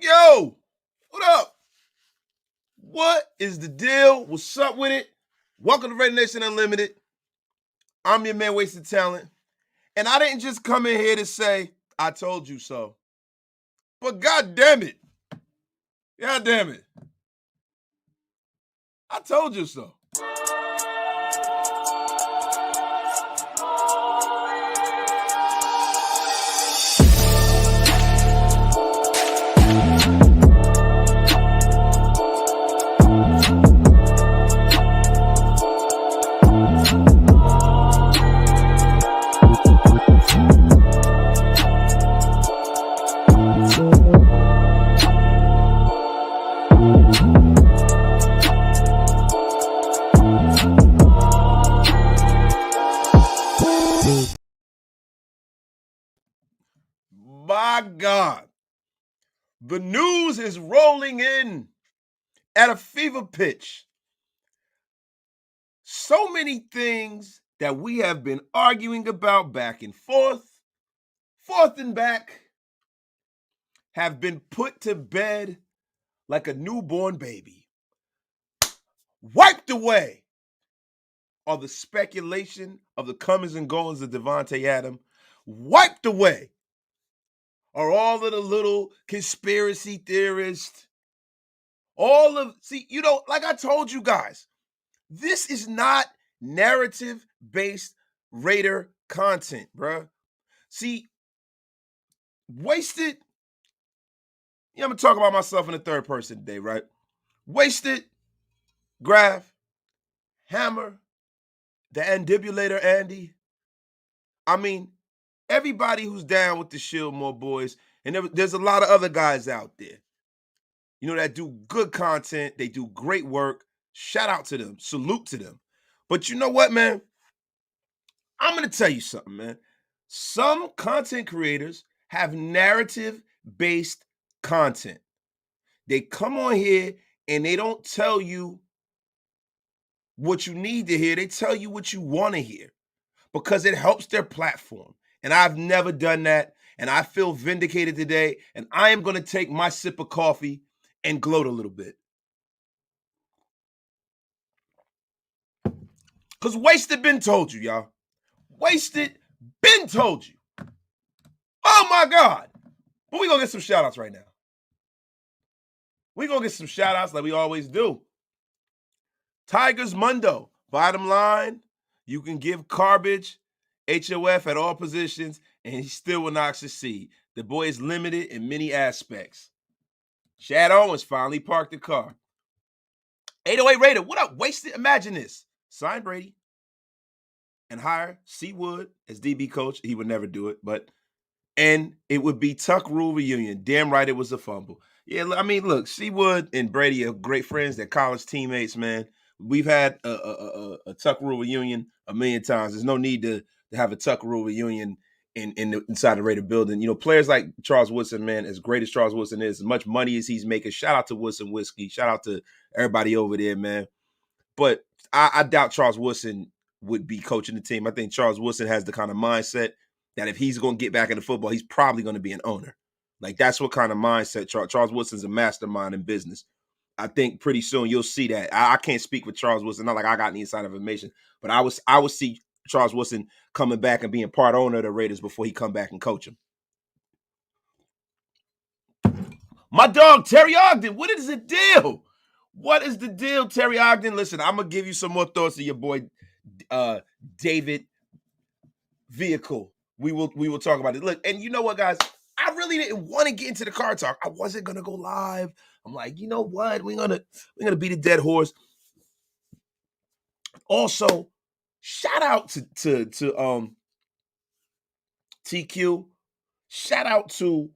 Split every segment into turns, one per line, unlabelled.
Yo, what up? What is the deal? What's up with it? Welcome to Red Nation Unlimited. I'm your man, Wasted Talent. And I didn't just come in here to say, I told you so. But God damn it. God damn it. I told you so. My God, the news is rolling in at a fever pitch. So many things that we have been arguing about back and forth and back, have been put to bed like a newborn baby. Wiped away are the speculation of the comings and goings of Devante Adams. Wiped away are all of the little conspiracy theorists. Like I told you guys, this is not narrative-based Raider content, bruh. See, Wasted, I'm going to talk about myself in the third person today, right? Wasted, Graph, Hammer, the Andibulator Andy. I mean, everybody who's down with the Shieldmore boys, and there's a lot of other guys out there, that do good content. They do great work. Shout out to them. Salute to them. But you know what, man? I'm going to tell you something, man. Some content creators have narrative-based content. They come on here and they don't tell you what you need to hear. They tell you what you want to hear because it helps their platform. And I've never done that. And I feel vindicated today. And I am going to take my sip of coffee and gloat a little bit. Because Wasted been told you, y'all. Wasted been told you. Oh, my God. But we're going to get some shout-outs right now. We're going to get some shout-outs like we always do. Tigers Mundo. Bottom line, you can give Garbage HOF at all positions, and he still will not succeed. The boy is limited in many aspects. Shad Owens finally parked the car. 808 Raider, what up? Wasted? Imagine this. Sign Brady and hire C. Wood as DB coach. He would never do it, and it would be Tuck Rule reunion. Damn right it was a fumble. Yeah, I mean, look, C. Wood and Brady are great friends. They're college teammates, man. We've had a Tuck Rule reunion a million times. There's no need to have a Tuck Rule reunion inside the Raider building. Players like Charles Woodson, man, as great as Charles Woodson is, as much money as he's making, shout out to Woodson Whiskey. Shout out to everybody over there, man. But I doubt Charles Woodson would be coaching the team. I think Charles Woodson has the kind of mindset that if he's going to get back into football, he's probably going to be an owner. Like, that's what kind of mindset Charles Woodson's a mastermind in business. I think pretty soon you'll see that. I can't speak for Charles Woodson, not like I got any inside information, but I would see Charles Woodson coming back and being part owner of the Raiders before he come back and coach them. My dog, Terry Ogden, what is the deal? What is the deal, Terry Ogden? Listen, I'm going to give you some more thoughts of your boy, David Vehicle. We will talk about it. Look, and you know what, guys? I really didn't want to get into the car talk. I wasn't going to go live. I'm like, you know what? We're gonna beat a dead horse. Also, shout out to TQ. Shout out to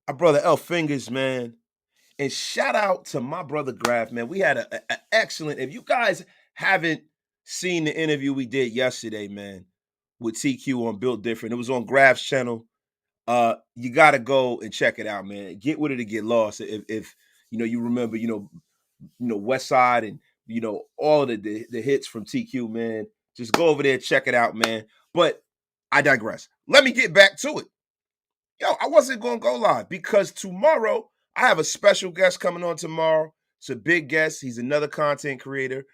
our brother L Fingers, man. And shout out to my brother Graf, man. We had an excellent, if you guys haven't seen the interview we did yesterday, man, with TQ on Built Different, it was on Graf's channel. You got to go and check it out, man. Get with it or get lost. If you remember, West Side and, all of the hits from TQ, man, just go over there, check it out, man. But I digress. Let me get back to it. I wasn't going to go live because tomorrow I have a special guest coming on tomorrow. It's a big guest. He's another content creator.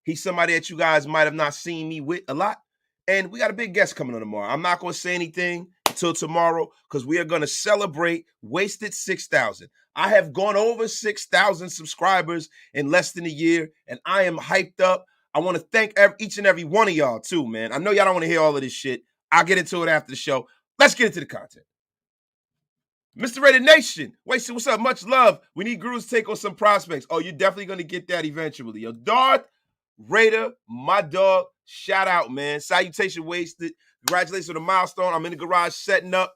He's somebody that you guys might have not seen me with a lot. And we got a big guest coming on tomorrow. I'm not going to say anything until tomorrow because we are going to celebrate Wasted 6,000. I have gone over 6,000 subscribers in less than a year, and I am hyped up. I want to thank each and every one of y'all too, man. I know y'all don't want to hear all of this shit. I'll get into it after the show. Let's get into the content. Mr. Raider Nation, Wasted, what's up? Much love. We need Gru's take on some prospects. Oh, you're definitely going to get that eventually. Yo, Darth Raider, my dog, shout out, man. Salutation, Wasted. Congratulations on the milestone. I'm in the garage setting up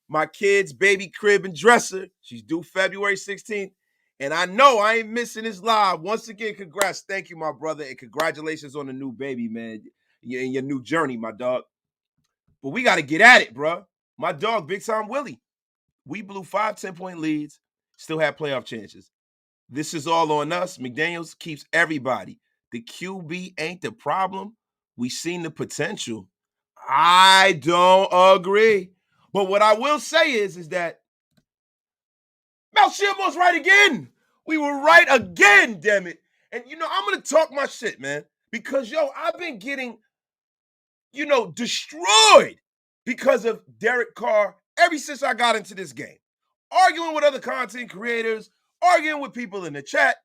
my kid's baby crib and dresser. She's due February 16th. And I know I ain't missing this live. Once again, congrats. Thank you, my brother. And congratulations on the new baby, man. In your new journey, my dog. But we got to get at it, bro. My dog, Big Time Willie. We blew 5 10-point leads, still have playoff chances. This is all on us. McDaniels keeps everybody. The QB ain't the problem. We seen the potential. I don't agree. But what I will say is that Mel Shimmer's right again. We were right again, damn it. And, I'm going to talk my shit, man. Because, I've been getting, destroyed because of Derek Carr ever since I got into this game. Arguing with other content creators, arguing with people in the chat,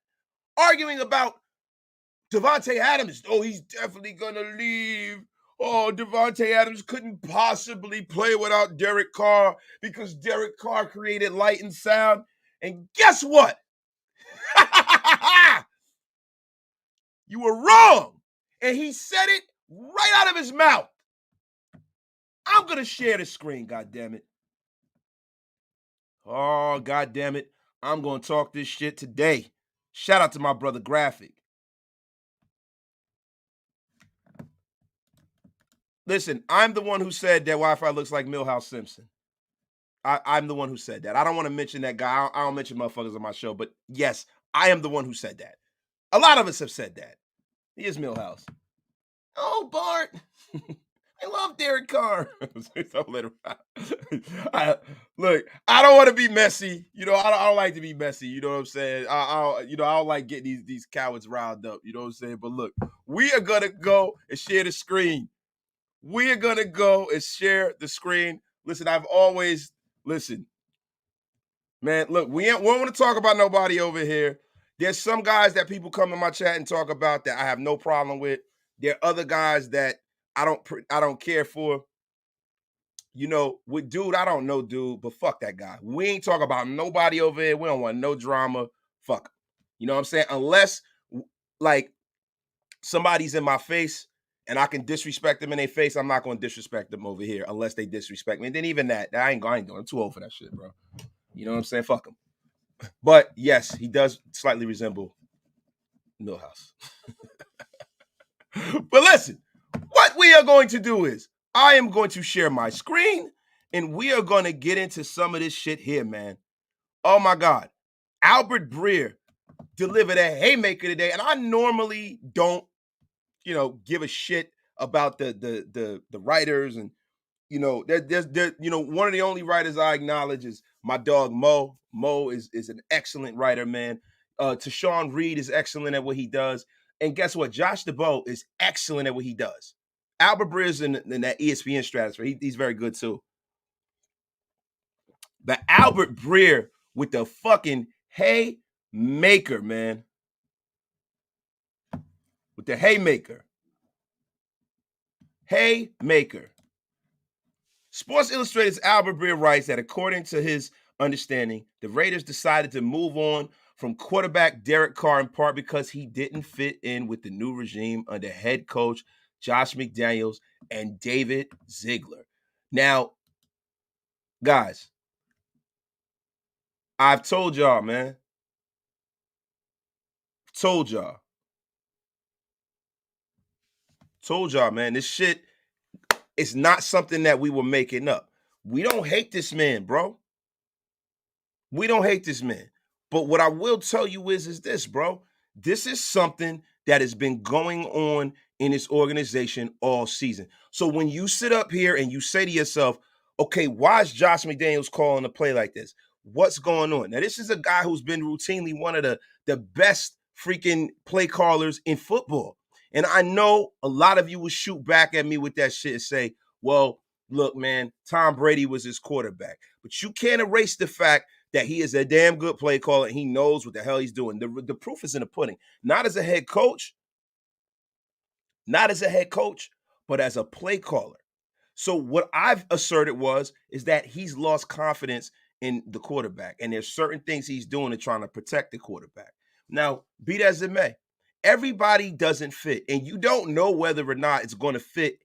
arguing about Davante Adams. Oh, he's definitely going to leave. Oh, Davante Adams couldn't possibly play without Derek Carr because Derek Carr created light and sound. And guess what? You were wrong. And he said it right out of his mouth. I'm going to share the screen, goddammit. Oh, goddamn it. I'm going to talk this shit today. Shout out to my brother Graphic. Listen, I'm the one who said that Wi-Fi looks like Milhouse Simpson. I'm the one who said that. I don't want to mention that guy. I don't mention motherfuckers on my show, but yes, I am the one who said that. A lot of us have said that. He is Milhouse. Oh, Bart. I love Derek Carr. Look, I don't want to be messy. I don't like to be messy. You know what I'm saying? I don't like getting these cowards riled up. You know what I'm saying? But look, we are gonna go and share the screen. We are gonna go and share the screen. Listen, man. Look, we don't want to talk about nobody over here. There's some guys that people come to my chat and talk about that I have no problem with. There are other guys that I don't care for. With dude, I don't know dude, but fuck that guy. We ain't talking about nobody over here. We don't want no drama. Fuck. You know what I'm saying? Unless, like, somebody's in my face and I can disrespect them in their face, I'm not going to disrespect them over here unless they disrespect me. And then even that, I ain't doing. I'm too old for that shit, bro. You know what I'm saying? Fuck him. But yes, he does slightly resemble Milhouse. But listen, what we are going to do is I am going to share my screen and we are going to get into some of this shit here, man. Oh my God. Albert Breer delivered a haymaker today. And I normally don't, give a shit about the writers. And, there's one of the only writers I acknowledge is my dog, Mo. Mo is an excellent writer, man. Tashawn Reed is excellent at what he does. And guess what? Josh DeBow is excellent at what he does. Albert Breer is in that ESPN stratosphere. He's very good too. But Albert Breer with the fucking haymaker, man. With the haymaker. Haymaker. Sports Illustrated's Albert Breer writes that according to his understanding, the Raiders decided to move on from quarterback Derek Carr in part because he didn't fit in with the new regime under head coach Josh McDaniels and David Ziegler. Now, guys, I've told y'all, man. Told y'all, man. This shit is not something that we were making up. We don't hate this man, bro. We don't hate this man. But what I will tell you is this, bro. This is something that has been going on in this organization all season. So when you sit up here and you say to yourself, okay, why is Josh McDaniels calling a play like this? what's going on. Now, this is a guy who's been routinely one of the best freaking play callers in football. And I know a lot of you will shoot back at me with that shit and say, well, look, man, Tom Brady was his quarterback. But you can't erase the fact that he is a damn good play caller and he knows what the hell he's doing. The proof is in the pudding. Not as a head coach, but as a play caller. So what I've asserted is that he's lost confidence in the quarterback, and there's certain things he's doing to trying to protect the quarterback. Now, be that as it may, everybody doesn't fit, and you don't know whether or not it's going to fit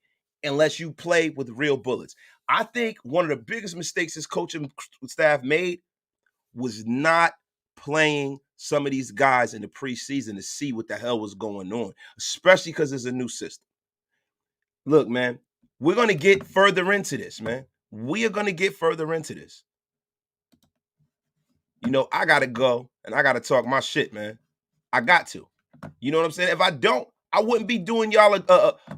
unless you play with real bullets. I think one of the biggest mistakes his coaching staff made was not playing some of these guys in the preseason to see what the hell was going on, especially because it's a new system. Look, man, we're going to get further into this, man. We are going to get further into this. You know, I got to go and I got to talk my shit, man. I got to. You know what I'm saying? If I don't, I wouldn't be doing y'all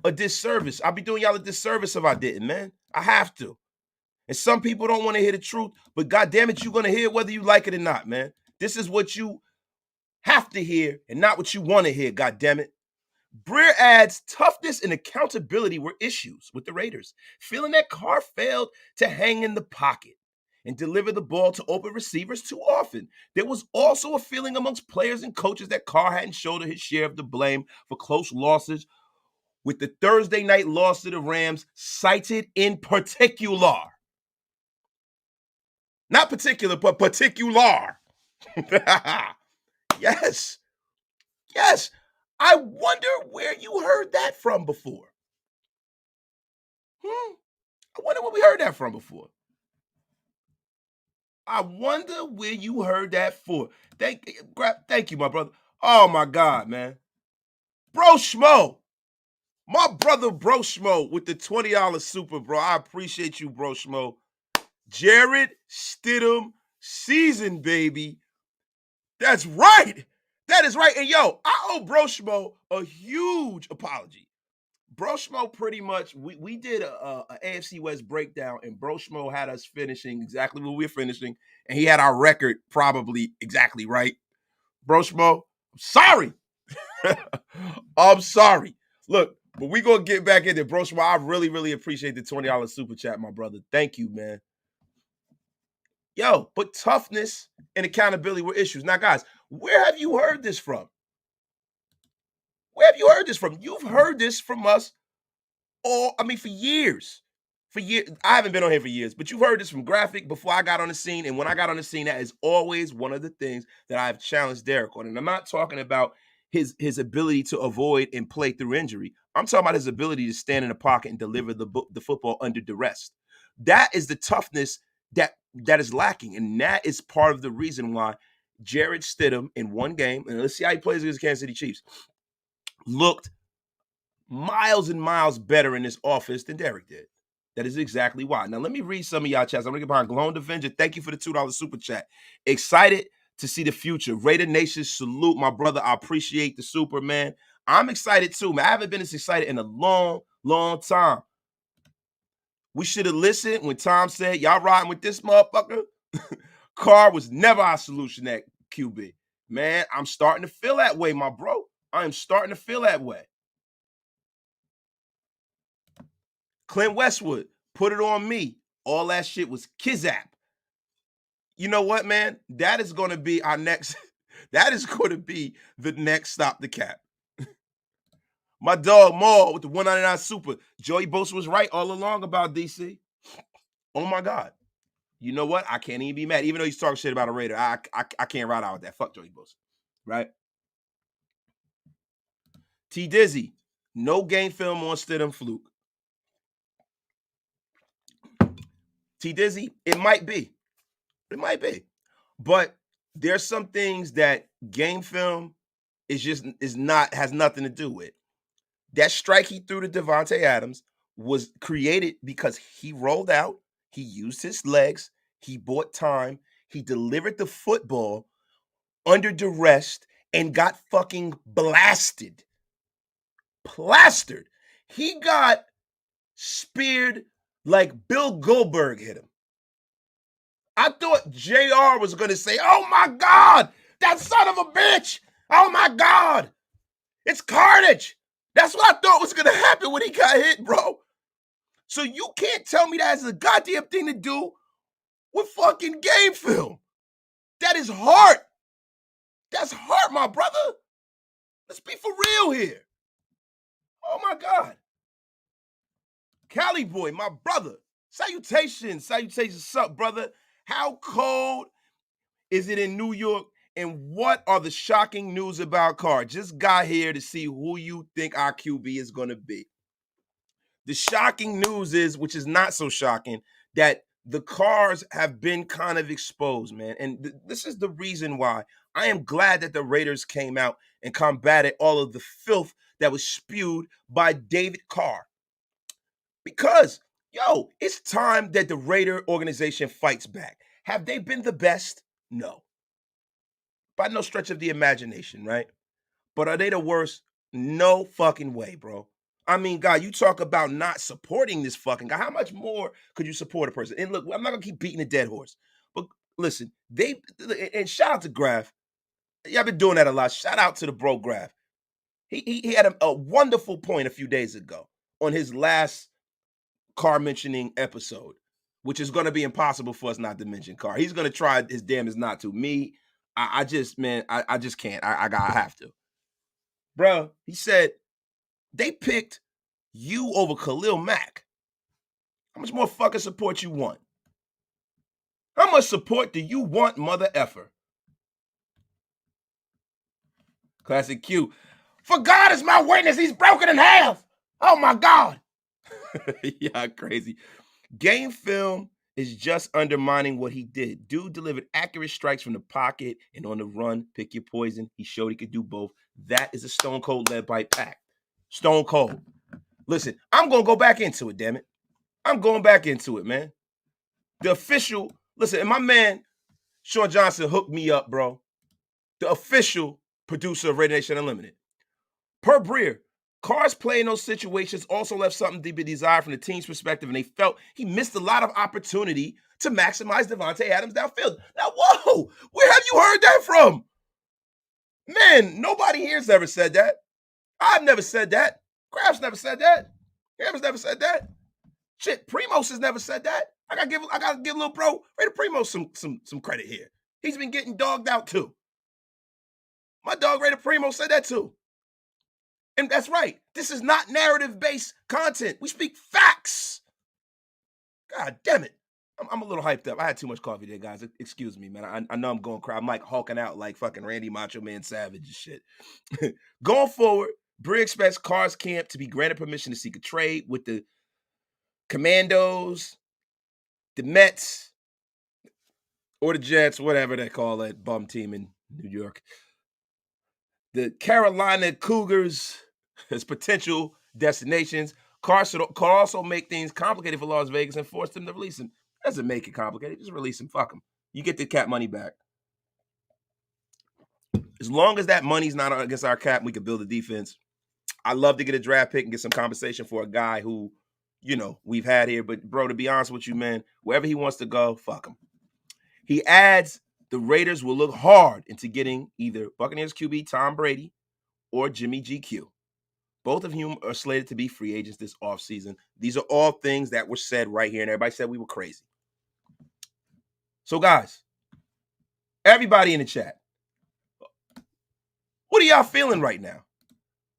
a disservice. I'd be doing y'all a disservice if I didn't, man. I have to. And some people don't want to hear the truth, but goddamn it, you're going to hear it whether you like it or not, man. This is what you have to hear and not what you want to hear, goddamn it. Breer adds toughness and accountability were issues with the Raiders, feeling that Carr failed to hang in the pocket and deliver the ball to open receivers too often. There was also a feeling amongst players and coaches that Carr hadn't shouldered his share of the blame for close losses, with the Thursday night loss to the Rams cited in particular. Not particular, but particular. Yes. Yes. I wonder where you heard that from before. I wonder where we heard that from before. I wonder where you heard that for. Thank you, my brother. Oh, my God, man. Bro Schmo. My brother Bro Schmo with the $20 super, bro. I appreciate you, Bro Schmo. Jared Stidham season, baby. That's right. That is right. And yo, I owe Bro Schmo a huge apology. Bro Schmo pretty much, we did a AFC West breakdown, and Bro Schmo had us finishing exactly what we're finishing, and he had our record probably exactly right. Bro Schmo, I'm sorry. I'm sorry. Look, but we going to get back into Bro Schmo. I really, really appreciate the $20 super chat, my brother. Thank you, man. Yo, but toughness and accountability were issues. Now, guys, where have you heard this from? Where have you heard this from? You've heard this from us for years. For years. I haven't been on here for years, but you've heard this from Graphic before I got on the scene. And when I got on the scene, that is always one of the things that I've challenged Derek on. And I'm not talking about his ability to avoid and play through injury. I'm talking about his ability to stand in the pocket and deliver the football under duress. That is the toughness that is lacking. And that is part of the reason why Jared Stidham in one game, and let's see how he plays against the Kansas City Chiefs, looked miles and miles better in this office than Derek did. That is exactly why. Now, let me read some of y'all chats. I'm going to get behind Glowing Avenger. Thank you for the $2 super chat. Excited to see the future. Raider Nation, salute, my brother. I appreciate the super, man. I'm excited too, man. I haven't been this excited in a long, long time. We should have listened when Tom said, y'all riding with this motherfucker? Carr was never our solution at QB. Man, I'm starting to feel that way, my bro. I am starting to feel that way. Clint Westwood, put it on me. All that shit was Kizap. You know what, man? That is going to be our next. That is going to be the next Stop the Cap. My dog Maul with the 199 super. Joey Bosa was right all along about DC. Oh my God. You know what? I can't even be mad. Even though he's talking shit about a Raider, I can't ride out with that. Fuck Joey Bosa. Right? T Dizzy, no game film on Stidham fluke. T Dizzy, it might be. It might be. But there's some things that game film has nothing to do with. That strike he threw to Devante Adams was created because he rolled out, he used his legs, he bought time, he delivered the football under duress and got fucking blasted. Plastered. He got speared like Bill Goldberg hit him. I thought JR was going to say, oh my God, that son of a bitch. Oh my God. It's carnage. That's what I thought was going to happen when he got hit, bro. So you can't tell me that's a goddamn thing to do with fucking game film. That is heart. That's heart, my brother. Let's be for real here. Oh my God. Cali boy, my brother. Salutations. Salutations. What's up, brother? How cold is it in New York? And what are the shocking news about Carr? Just got here to see who you think our QB is going to be. The shocking news is, which is not so shocking, that the Carrs have been kind of exposed, man. And this is the reason why I am glad that the Raiders came out and combated all of the filth that was spewed by David Carr. Because, yo, it's time that the Raider organization fights back. Have they been the best? No. By no stretch of the imagination, right? But are they the worst? No fucking way, bro. I mean, God, you talk about not supporting this fucking guy. How much more could you support a person? And look, I'm not gonna keep beating a dead horse. But listen, and shout out to Graf. Yeah, I've been doing that a lot. Shout out to the bro Graf. He had a wonderful point a few days ago on his last Carr mentioning episode, which is gonna be impossible for us not to mention Carr. He's gonna try his damnedest not to. Me, I just can't. I have to. Bro, he said they picked you over Khalil Mack. How much more fucking support you want? How much support do you want, mother effer? Classic Q. For God is my witness, he's broken in half. Oh my God. Yeah, crazy. Game film is just undermining what he did. Dude delivered accurate strikes from the pocket and on the run. Pick your poison. He showed he could do both. That is a stone cold lead bite pack. Stone cold. Listen, I'm going to go back into it, damn it. I'm going back into it, man. The official, listen, and my man, Sean Johnson, hooked me up, bro. The official producer of Radio Nation Unlimited. Per Breer, Carr's play in those situations also left something to be desired from the team's perspective, and they felt he missed a lot of opportunity to maximize Devante Adams downfield. Now, whoa, where have you heard that from? Man, nobody here's ever said that. I've never said that. Krabs never said that. Hammer's never said that. Shit, Primos has never said that. I gotta give little bro Raider Primos some credit here. He's been getting dogged out too. My dog Raider Primo said that too. And that's right. This is not narrative-based content. We speak facts. God damn it. I'm a little hyped up. I had too much coffee there, guys. Excuse me, man. I know I'm going cry. I'm like hulking out like fucking Randy Macho Man Savage and shit. Going forward, Breer expects Carr's camp to be granted permission to seek a trade with the Commandos, the Mets, or the Jets, whatever they call that bum team in New York. The Carolina Cougars as potential destinations. Carr also make things complicated for Las Vegas and force them to release him. Doesn't make it complicated. Just release him. Fuck him. You get the cap money back. As long as that money's not against our cap, we can build a defense. I love to get a draft pick and get some compensation for a guy who, you know, we've had here. But, bro, to be honest with you, man, wherever he wants to go, fuck him. He adds the Raiders will look hard into getting either Buccaneers QB Tom Brady or Jimmy GQ. Both of whom are slated to be free agents this offseason. These are all things that were said right here, and everybody said we were crazy. So, guys, everybody in the chat, what are y'all feeling right now?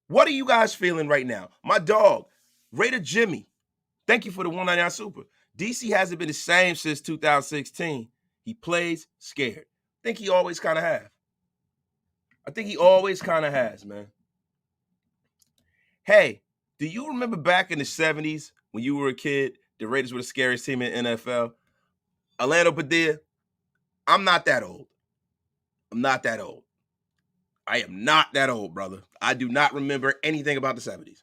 What are you guys feeling right now? My dog, Raider Jimmy, thank you for the 199 super. DC hasn't been the same since 2016. He plays scared. I think he always kind of has. Man. Hey, do you remember back in the 70s when you were a kid, the Raiders were the scariest team in the NFL? Orlando Padilla, I'm not that old. I am not that old, brother. I do not remember anything about the 70s.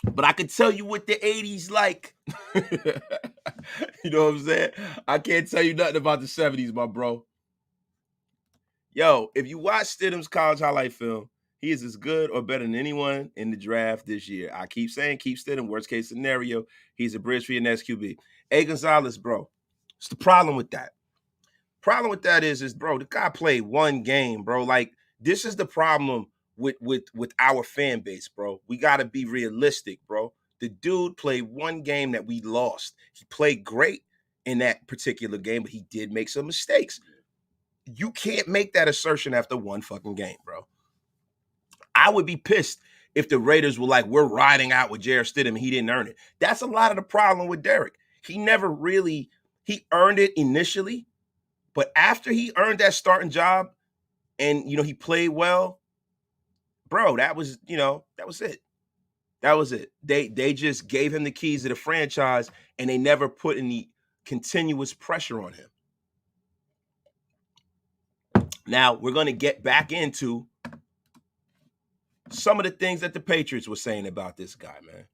But I can tell you what the 80s like. You know what I'm saying? I can't tell you nothing about the 70s, my bro. Yo, if you watch Stidham's college highlight film, he is as good or better than anyone in the draft this year. I keep saying keep Stidham. Worst case scenario, he's a bridge for your next QB. A. Gonzalez, bro. It's the problem with that. Problem with that is bro, the guy played one game, bro. Like, this is the problem with our fan base, bro. We got to be realistic, bro. The dude played one game that we lost. He played great in that particular game, but he did make some mistakes. You can't make that assertion after one fucking game, bro. I would be pissed if the Raiders were like, we're riding out with Jarrett Stidham and he didn't earn it. That's a lot of the problem with Derek. He never really, he earned it initially, but after he earned that starting job and, he played well, bro, that was it. That was it. They just gave him the keys to the franchise and they never put any continuous pressure on him. Now, we're going to get back into some of the things that the Patriots were saying about this guy, man.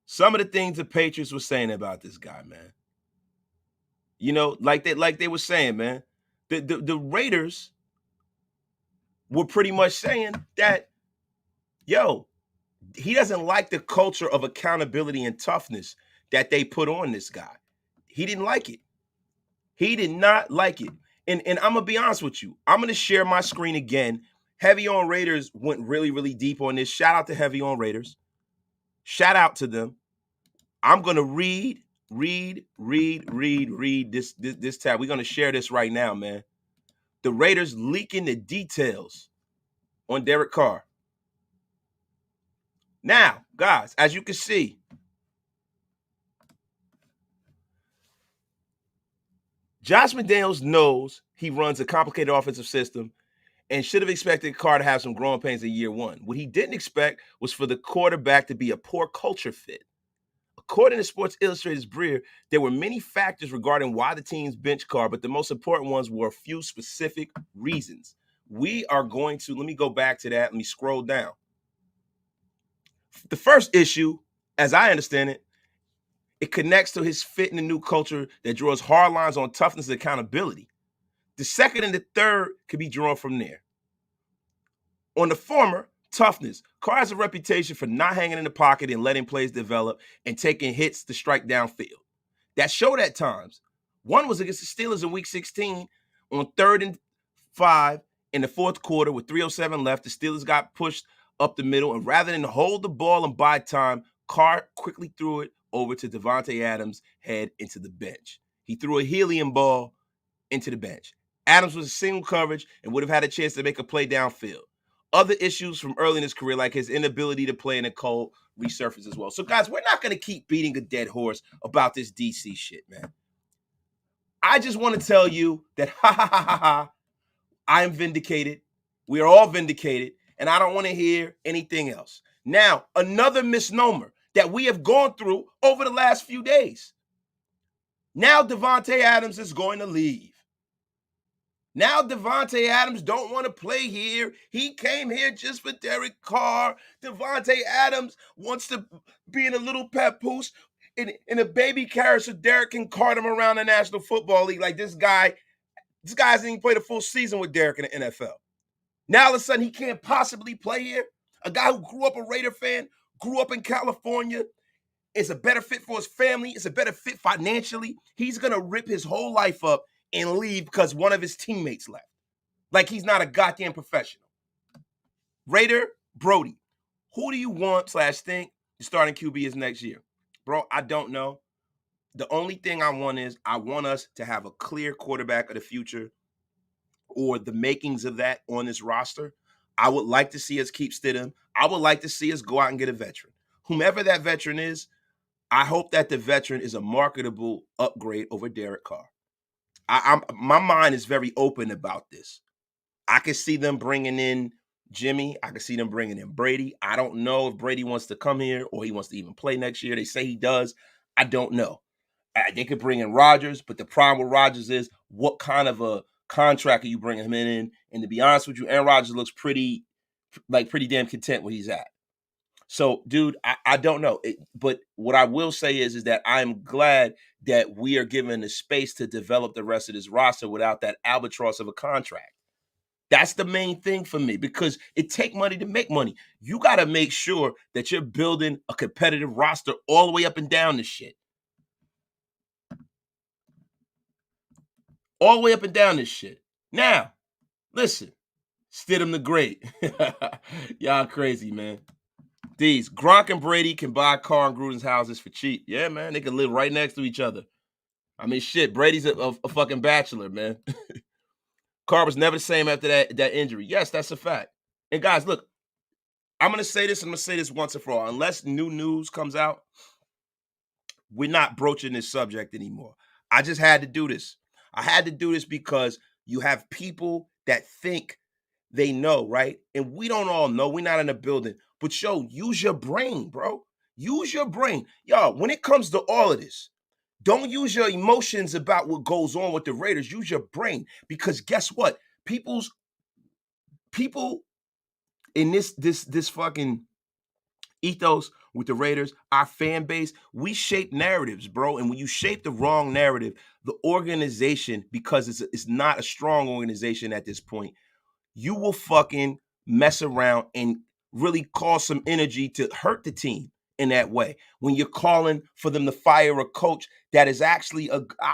Some of the things the Patriots were saying about this guy, man. Like they were saying, man, the Raiders were pretty much saying that, yo, he doesn't like the culture of accountability and toughness that they put on this guy. He didn't like it. He did not like it. And I'm going to be honest with you. I'm going to share my screen again. Heavy on Raiders went really, really deep on this. Shout out to Heavy on Raiders. Shout out to them. I'm going to read this tab. We're going to share this right now, man. The Raiders leaking the details on Derek Carr. Now, guys, as you can see, Josh McDaniels knows he runs a complicated offensive system and should have expected Carr to have some growing pains in year one. What he didn't expect was for the quarterback to be a poor culture fit. According to Sports Illustrated's Breer, there were many factors regarding why the teams benched Carr, but the most important ones were a few specific reasons. We are going to, let me go back to that. Let me scroll down. The first issue, as I understand it, it connects to his fit in the new culture that draws hard lines on toughness and accountability. The second and the third could be drawn from there. On the former, toughness, Carr has a reputation for not hanging in the pocket and letting plays develop and taking hits to strike downfield. That showed at times. One was against the Steelers in Week 16 on 3rd and 5 in the fourth quarter with 3:07 left. The Steelers got pushed up the middle, and rather than hold the ball and buy time, Carr quickly threw it over to Davante Adams' head into the bench. He threw a helium ball into the bench. Adams was a single coverage and would have had a chance to make a play downfield. Other issues from early in his career, like his inability to play in the cold, resurfaced as well. So, guys, we're not going to keep beating a dead horse about this DC shit, man. I just want to tell you that, I am vindicated. We are all vindicated, and I don't want to hear anything else. Now, another misnomer that we have gone through over the last few days. Now Davante Adams is going to leave. Now Davante Adams don't want to play here. He came here just for Derek Carr. Davante Adams wants to be in a little papoose in a baby carriage so Derek can cart him around the National Football League. Like this guy hasn't even played a full season with Derek in the NFL. Now all of a sudden he can't possibly play here. A guy who grew up a Raider fan, grew up in California, is a better fit for his family, is a better fit financially. He's going to rip his whole life up and leave because one of his teammates left. Like he's not a goddamn professional. Raider, Brody, who do you want / think the starting QB is next year? Bro, I don't know. The only thing I want us to have a clear quarterback of the future or the makings of that on this roster. I would like to see us keep Stidham. I would like to see us go out and get a veteran. Whomever that veteran is, I hope that the veteran is a marketable upgrade over Derek Carr. My mind is very open about this. I can see them bringing in Jimmy. I can see them bringing in Brady. I don't know if Brady wants to come here or he wants to even play next year. They say he does. I don't know. They could bring in Rodgers, but the problem with Rodgers is what kind of a contract are you bringing him in? And to be honest with you, Aaron Rodgers looks pretty damn content where he's at. So, dude, I don't know. But what I will say is that I'm glad that we are given the space to develop the rest of this roster without that albatross of a contract. That's the main thing for me because it takes money to make money. You got to make sure that you're building a competitive roster all the way up and down this shit. All the way up and down this shit. Now, listen, Stidham the Great. Y'all crazy, man. These Gronk and Brady can buy Carr and Gruden's houses for cheap. Yeah, man, they can live right next to each other. I mean, shit, Brady's a fucking bachelor, man. Carr was never the same after that injury. Yes, that's a fact. And guys, look, I'm gonna say this, and I'm gonna say this once and for all. Unless new news comes out, we're not broaching this subject anymore. I just had to do this. I had to do this because you have people that think they know, right? And we don't all know. We're not in a building. But yo, use your brain, bro. Use your brain. Y'all, when it comes to all of this, don't use your emotions about what goes on with the Raiders. Use your brain. Because guess what? People in this fucking ethos with the Raiders, our fan base, we shape narratives, bro. And when you shape the wrong narrative, the organization, because it's not a strong organization at this point, you will fucking mess around and really cause some energy to hurt the team in that way. When you're calling for them to fire a coach that is actually,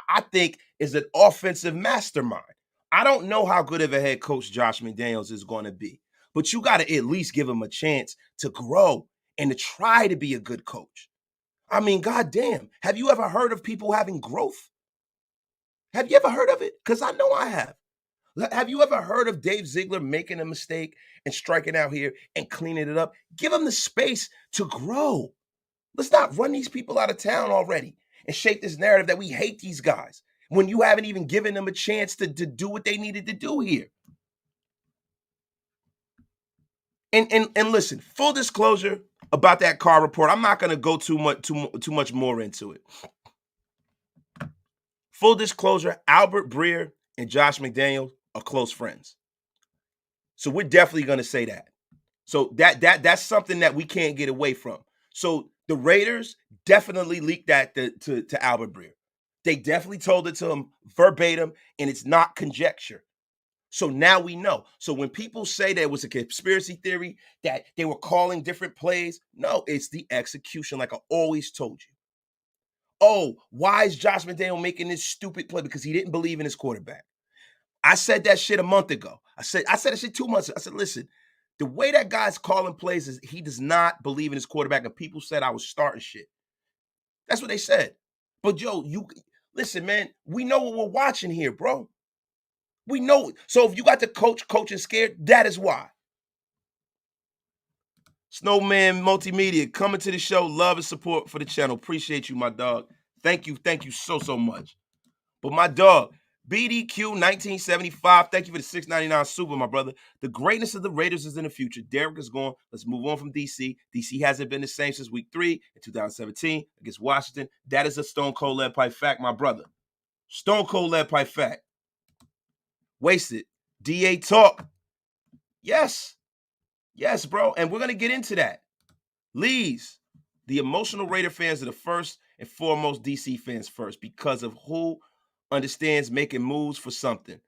I think, is an offensive mastermind. I don't know how good of a head coach Josh McDaniels is going to be, but you got to at least give him a chance to grow and to try to be a good coach. I mean, goddamn, have you ever heard of people having growth? Have you ever heard of it? Because I know I have. Have you ever heard of Dave Ziegler making a mistake and striking out here and cleaning it up? Give him the space to grow. Let's not run these people out of town already and shape this narrative that we hate these guys when you haven't even given them a chance to do what they needed to do here. And listen, full disclosure about that Carr report. I'm not going to go too much more into it. Full disclosure, Albert Breer and Josh McDaniels are close friends. So we're definitely going to say that. So that's something that we can't get away from. So the Raiders definitely leaked that to Albert Breer. They definitely told it to him verbatim, and it's not conjecture. So now we know. So when people say there was a conspiracy theory that they were calling different plays, no, it's the execution, like I always told you. Oh, why is Josh McDaniels making this stupid play? Because he didn't believe in his quarterback. I said that shit a month ago. I said that shit 2 months ago. I said, listen, the way that guy's calling plays is he does not believe in his quarterback, and people said I was starting shit. That's what they said. But yo, you listen, man, we know what we're watching here, bro. We know. So if you got the coaching scared, that is why. Snowman Multimedia coming to the show. Love and support for the channel. Appreciate you, my dog. Thank you so much. But my dog, BDQ 1975, thank you for the $6.99 super, my brother. The greatness of the Raiders is in the future. Derek is gone. Let's move on from DC. DC hasn't been the same since week 3 in 2017 against Washington. That is a stone cold lead pipe fact, my brother. Stone cold lead pipe fact. Wasted. DA talk. Yes. Yes, bro. And we're going to get into that. Lees, the emotional Raider fans are the first and foremost DC fans first because of who understands making moves for something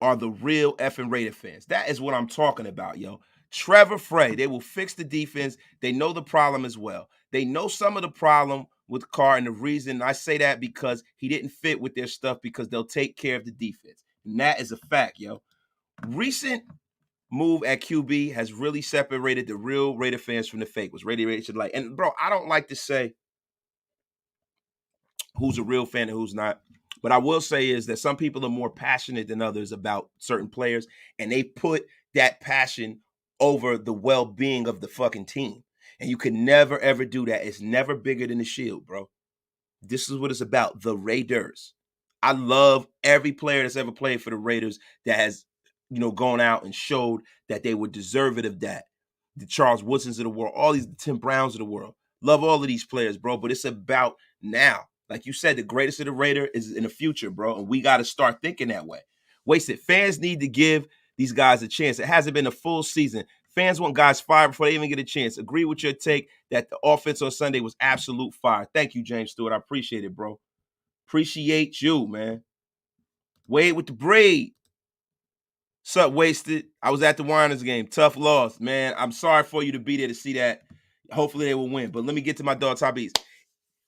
are the real effing Raider fans. That is what I'm talking about, yo. Trevor Frey, they will fix the defense. They know the problem as well. They know some of the problem with Carr, and the reason I say that because he didn't fit with their stuff because they'll take care of the defense. And that is a fact, yo. Recent move at QB has really separated the real Raider fans from the fake. Was Raider like, and bro, I don't like to say who's a real fan and who's not. But I will say is that some people are more passionate than others about certain players, and they put that passion over the well-being of the fucking team. And you can never, ever do that. It's never bigger than the shield, bro. This is what it's about, the Raiders. I love every player that's ever played for the Raiders that has, gone out and showed that they were deserving of that. The Charles Woodsons of the world, all these Tim Browns of the world. Love all of these players, bro, but it's about now. Like you said, the greatest of the Raider is in the future, bro, and we got to start thinking that way. Wasted. Fans need to give these guys a chance. It hasn't been a full season. Fans want guys fired before they even get a chance. Agree with your take that the offense on Sunday was absolute fire. Thank you, James Stewart. I appreciate it, bro. Appreciate you, man. Wade with the braid. Sup, Wasted? I was at the Winers game. Tough loss, man. I'm sorry for you to be there to see that. Hopefully they will win. But let me get to my dog, Top East.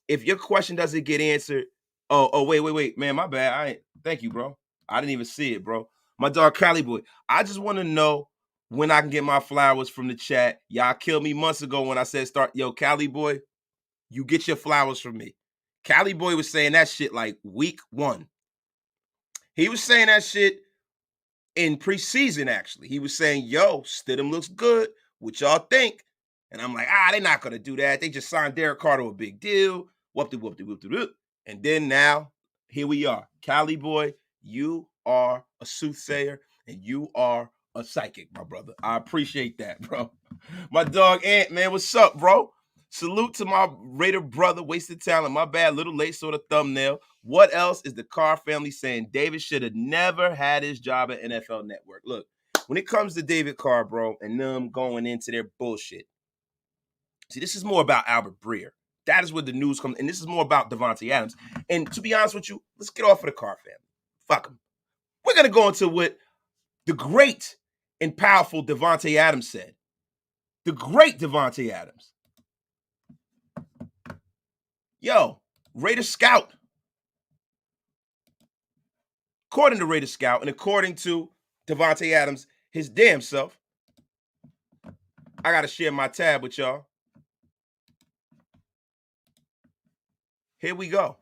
If your question doesn't get answered, wait, man, my bad. Thank you, bro. I didn't even see it, bro. My dog Cali Boy. I just want to know when I can get my flowers from the chat. Y'all killed me months ago when I said start. Yo, Cali Boy, you get your flowers from me. Cali Boy was saying that shit like week 1. He was saying that shit in preseason, actually. He was saying, yo, Stidham looks good. What y'all think? And I'm like, they're not going to do that. They just signed Derek Carr to a big deal. Whoop-de-whoop-de-whoop-de-whoop. And then now, here we are. Cali Boy, you are a soothsayer and you are a psychic, my brother. I appreciate that, bro. My dog Ant, man, what's up, bro? Salute to my Raider brother, Wasted Talent. My bad, little late sort of thumbnail. What else is the Carr family saying? David should have never had his job at NFL Network. Look, when it comes to David Carr, bro, and them going into their bullshit, see, this is more about Albert Breer. That is where the news comes, and this is more about Davante Adams. And to be honest with you, let's get off of the Carr family. Fuck them. We're going to go into what the great and powerful Davante Adams said. The great Davante Adams. Yo, Raider Scout. According to Raider Scout and according to Davante Adams, his damn self, I got to share my tab with y'all. Here we go.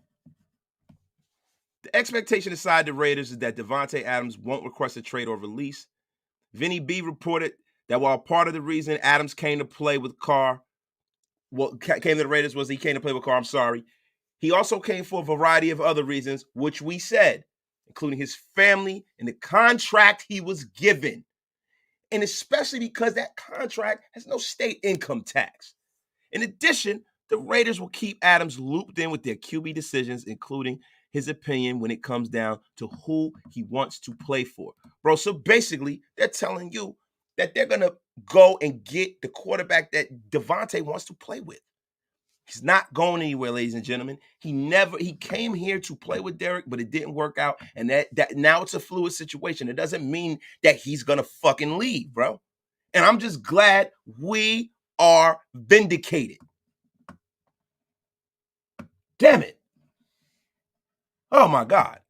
The expectation inside the Raiders is that Davante Adams won't request a trade or release. Vinny B reported that while part of the reason Adams came to play with Carr, came to the Raiders was he came to play with Carr, he also came for a variety of other reasons, which we said, including his family and the contract he was given. And especially because that contract has no state income tax. In addition, the Raiders will keep Adams looped in with their QB decisions, including his opinion when it comes down to who he wants to play for. Bro, so basically, they're telling you that they're going to go and get the quarterback that Davante wants to play with. He's not going anywhere, ladies and gentlemen. He came here to play with Derek, but it didn't work out. And that now it's a fluid situation. It doesn't mean that he's going to fucking leave, bro. And I'm just glad we are vindicated. Damn it. Oh, my God.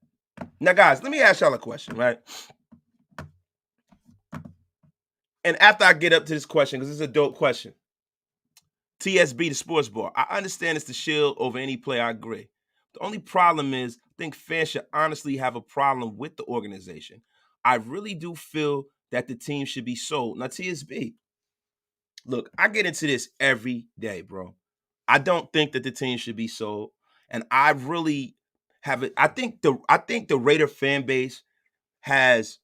Now, guys, let me ask y'all a question, right? And after I get up to this question, because this is a dope question, TSB, the sports bar, I understand it's the shield over any play. I agree. The only problem is I think fans should honestly have a problem with the organization. I really do feel that the team should be sold. Now, TSB, look, I get into this every day, bro. I don't think that the team should be sold. And I really have it. I think the Raider fan base has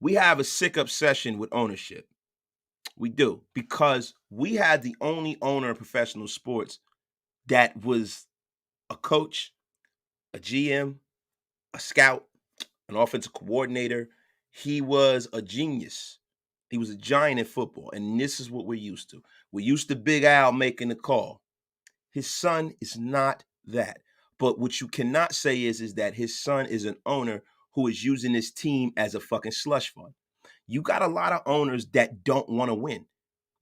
we have a sick obsession with ownership. We do, because we had the only owner in professional sports that was a coach, a GM, a scout, an offensive coordinator. He was a genius. He was a giant in football, and this is what we're used to. We're used to Big Al making the call. His son is not that. But what you cannot say is that his son is an owner who is using this team as a fucking slush fund. You got a lot of owners that don't want to win.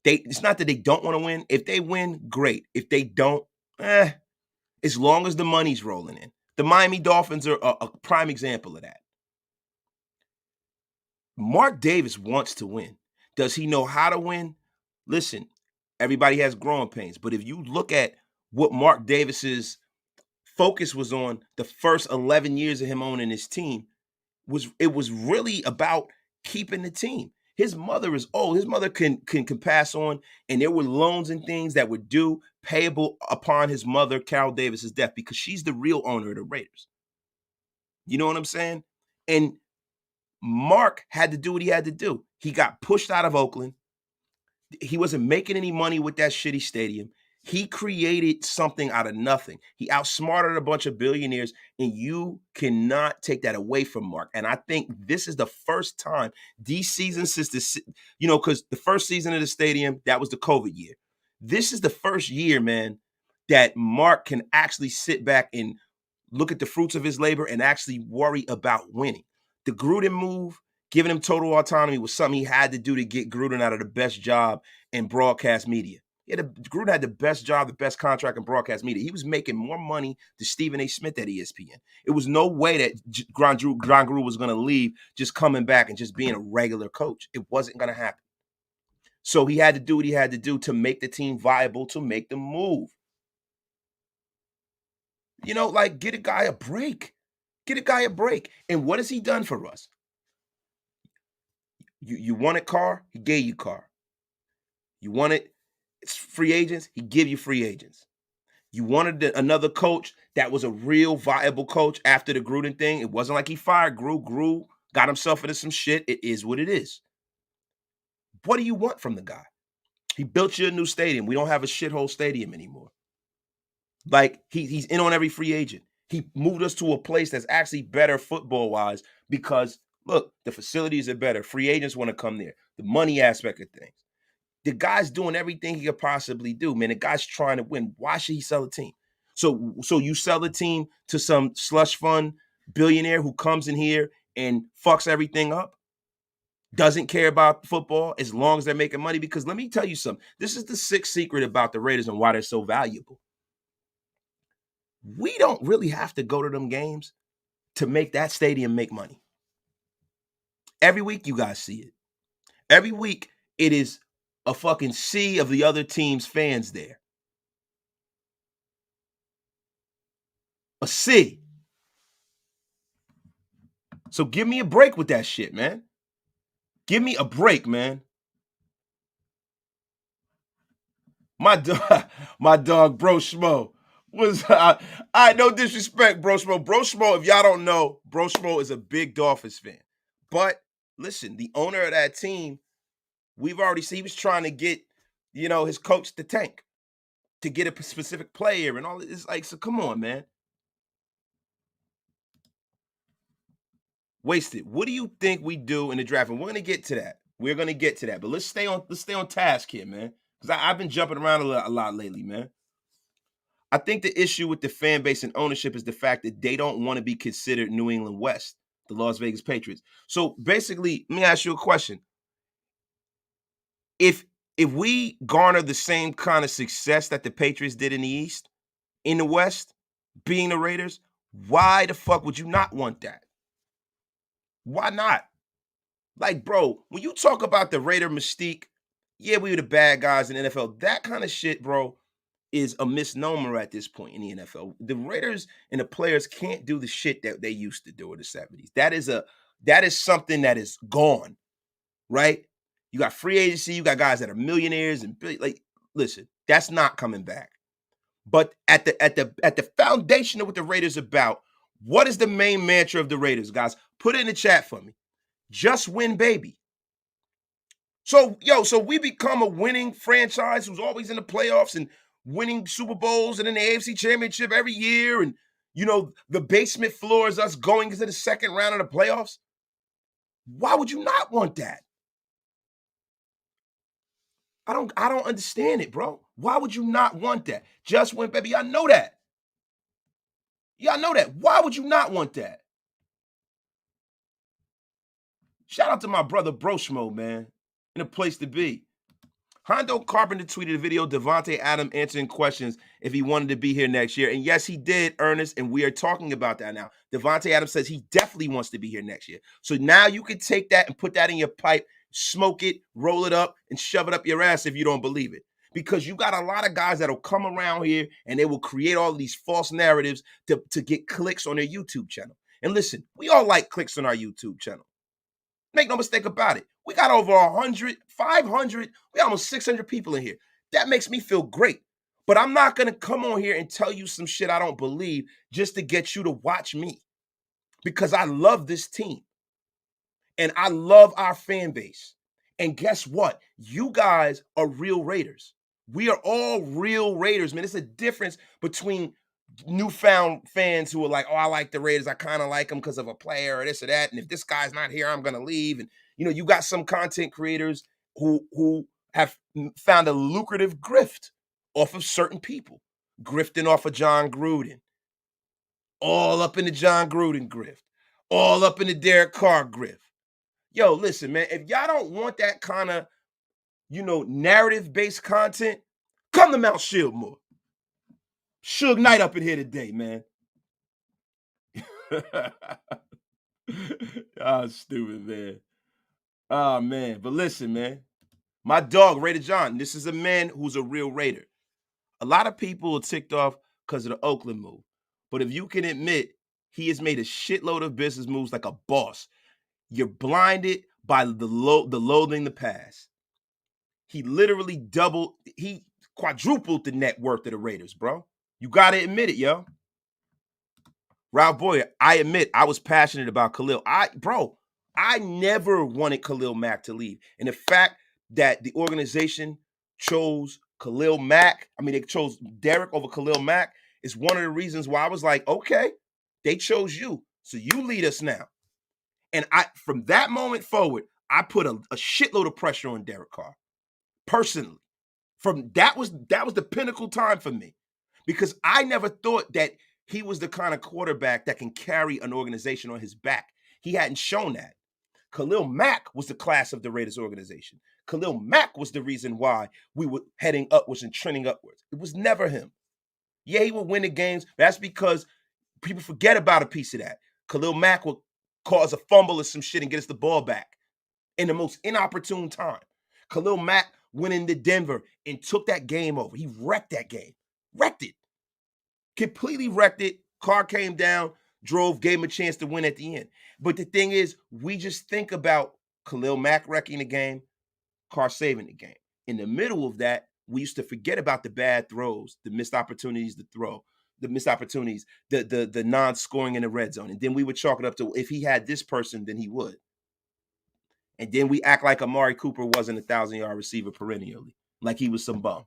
It's not that they don't want to win. If they win, great. If they don't, as long as the money's rolling in. The Miami Dolphins are a prime example of that. Mark Davis wants to win. Does he know how to win? Listen, everybody has growing pains. But if you look at what Mark Davis's focus was on the first 11 years of him owning his team, it was really about keeping the team. His mother is old. His mother can pass on, and there were loans and things that were due, payable upon his mother, Carol Davis's death, because she's the real owner of the Raiders. You know what I'm saying? And Mark had to do what he had to do. He got pushed out of Oakland. He wasn't making any money with that shitty stadium. He created something out of nothing. He outsmarted a bunch of billionaires, and you cannot take that away from Mark. And I think this is the first time these seasons since this, because the first season of the stadium, that was the COVID year. This is the first year, man, that Mark can actually sit back and look at the fruits of his labor and actually worry about winning. The Gruden move, giving him total autonomy, was something he had to do to get Gruden out of the best job in broadcast media. Gruden had the best job, the best contract in broadcast media. He was making more money than Stephen A. Smith at ESPN. It was no way that John Gruden was going to leave just coming back and just being a regular coach. It wasn't going to happen. So he had to do what he had to do to make the team viable, to make the move. Like, get a guy a break. Get a guy a break. And what has he done for us? You wanted Carr, he gave you Carr. You wanted free agents, he give you free agents. You wanted another coach that was a real viable coach after the Gruden thing. It wasn't like he fired Gru. Gru got himself into some shit. It is what it is. What do you want from the guy? He built you a new stadium. We don't have a shithole stadium anymore. Like, he's in on every free agent. He moved us to a place that's actually better football-wise because, look, the facilities are better. Free agents want to come there. The money aspect of things. The guy's doing everything he could possibly do, man. The guy's trying to win. Why should he sell a team? So you sell a team to some slush fund billionaire who comes in here and fucks everything up? Doesn't care about football as long as they're making money? Because let me tell you something. This is the sixth secret about the Raiders and why they're so valuable. We don't really have to go to them games to make that stadium make money. Every week you guys see it. Every week it is a fucking sea of the other team's fans there. A sea. So give me a break with that shit, man. Give me a break, man. My dog, Bro Schmo, was I no disrespect, Bro Schmo. Bro Schmo, if y'all don't know, Bro Schmo is a big Dolphins fan. But listen, the owner of that team, we've already seen he was trying to get, his coach to tank to get a specific player and all. It's like, so come on, man. Wasted. What do you think we do in the draft? And we're gonna get to that. We're gonna get to that. But let's stay on task here, man. Because I've been jumping around a lot lately, man. I think the issue with the fan base and ownership is the fact that they don't want to be considered New England West, the Las Vegas Patriots. So basically, let me ask you a question. If we garner the same kind of success that the Patriots did in the East, in the West, being the Raiders, why the fuck would you not want that? Why not? Like, bro, when you talk about the Raider mystique, yeah, we were the bad guys in the NFL. That kind of shit, bro, is a misnomer at this point in the NFL. The Raiders and the players can't do the shit that they used to do in the 70s. That is something that is gone, right? You got free agency, you got guys that are millionaires and like, listen, that's not coming back. But at the foundation of what the Raiders are about, what is the main mantra of the Raiders, guys? Put it in the chat for me. Just win, baby. So we become a winning franchise who's always in the playoffs and winning Super Bowls and in the AFC Championship every year. And, the basement floor is us going into the second round of the playoffs. Why would you not want that? I don't understand it, bro. Why would you not want that? Just win, baby. Y'all know that. Y'all know that. Why would you not want that? Shout out to my brother Broshmo, man. In a place to be. Hondo Carpenter tweeted a video, Devante Adams answering questions if he wanted to be here next year. And yes, he did, Ernest, and we are talking about that now. Devante Adams says he definitely wants to be here next year. So now you can take that and put that in your pipe, smoke it, roll it up, and shove it up your ass if you don't believe it. Because you got a lot of guys that'll come around here and they will create all these false narratives to get clicks on their YouTube channel. And listen, we all like clicks on our YouTube channel. Make no mistake about it. We got over 100, 500, we almost 600 people in here. That makes me feel great. But I'm not going to come on here and tell you some shit I don't believe just to get you to watch me. Because I love this team. And I love our fan base. And guess what? You guys are real Raiders. We are all real Raiders, man. It's a difference between newfound fans who are like, oh, I like the Raiders. I kind of like them because of a player or this or that. And if this guy's not here, I'm going to leave. And, you got some content creators who have found a lucrative grift off of certain people, grifting off of John Gruden, all up in the John Gruden grift, all up in the Derek Carr grift. Yo, listen, man, if y'all don't want that kind of, narrative-based content, Come to Mount Shieldmore. Suge Knight up in here today, man. Stupid, man. Oh, man. But listen, man. My dog, Raider John, this is a man who's a real Raider. A lot of people are ticked off because of the Oakland move. But if you can admit, he has made a shitload of business moves like a boss. You're blinded by the loathing the past. He literally he quadrupled the net worth of the Raiders, bro. You got to admit it, yo. Ralph Boyer, I admit I was passionate about Khalil. I never wanted Khalil Mack to leave. And the fact that the organization chose Khalil Mack, they chose Derek over Khalil Mack, is one of the reasons why I was like, okay, they chose you. So you lead us now. And from that moment forward, I put a shitload of pressure on Derek Carr. Personally. That was the pinnacle time for me. Because I never thought that he was the kind of quarterback that can carry an organization on his back. He hadn't shown that. Khalil Mack was the class of the Raiders organization. Khalil Mack was the reason why we were heading upwards and trending upwards. It was never him. Yeah, he would win the games. That's because people forget about a piece of that. Khalil Mack would cause a fumble or some shit and get us the ball back in the most inopportune time. Khalil Mack went into Denver and took that game over. He wrecked that game. Wrecked it. Completely wrecked it. Carr came down, gave him a chance to win at the end. But the thing is, we just think about Khalil Mack wrecking the game, Carr saving the game. In the middle of that, we used to forget about the bad throws, the missed opportunities to throw, the missed opportunities, the non-scoring in the red zone. And then we would chalk it up to, if he had this person, then he would. And then we act like Amari Cooper wasn't a 1,000-yard receiver perennially, like he was some bum.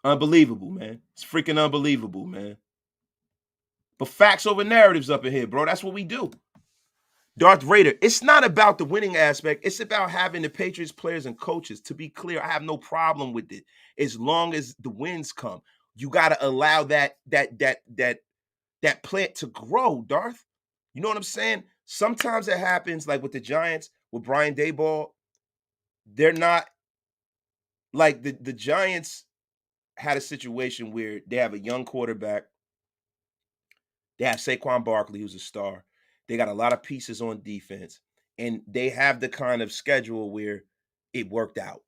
Unbelievable, man. It's freaking unbelievable, man. But facts over narratives up in here, bro. That's what we do. Darth Raider, it's not about the winning aspect. It's about having the Patriots players and coaches. To be clear, I have no problem with it as long as the wins come. You got to allow that plant to grow, Darth. You know what I'm saying? Sometimes it happens, like with the Giants, with Brian Daboll. They're not like the Giants had a situation where they have a young quarterback. They have Saquon Barkley, who's a star. They got a lot of pieces on defense, and they have the kind of schedule where it worked out.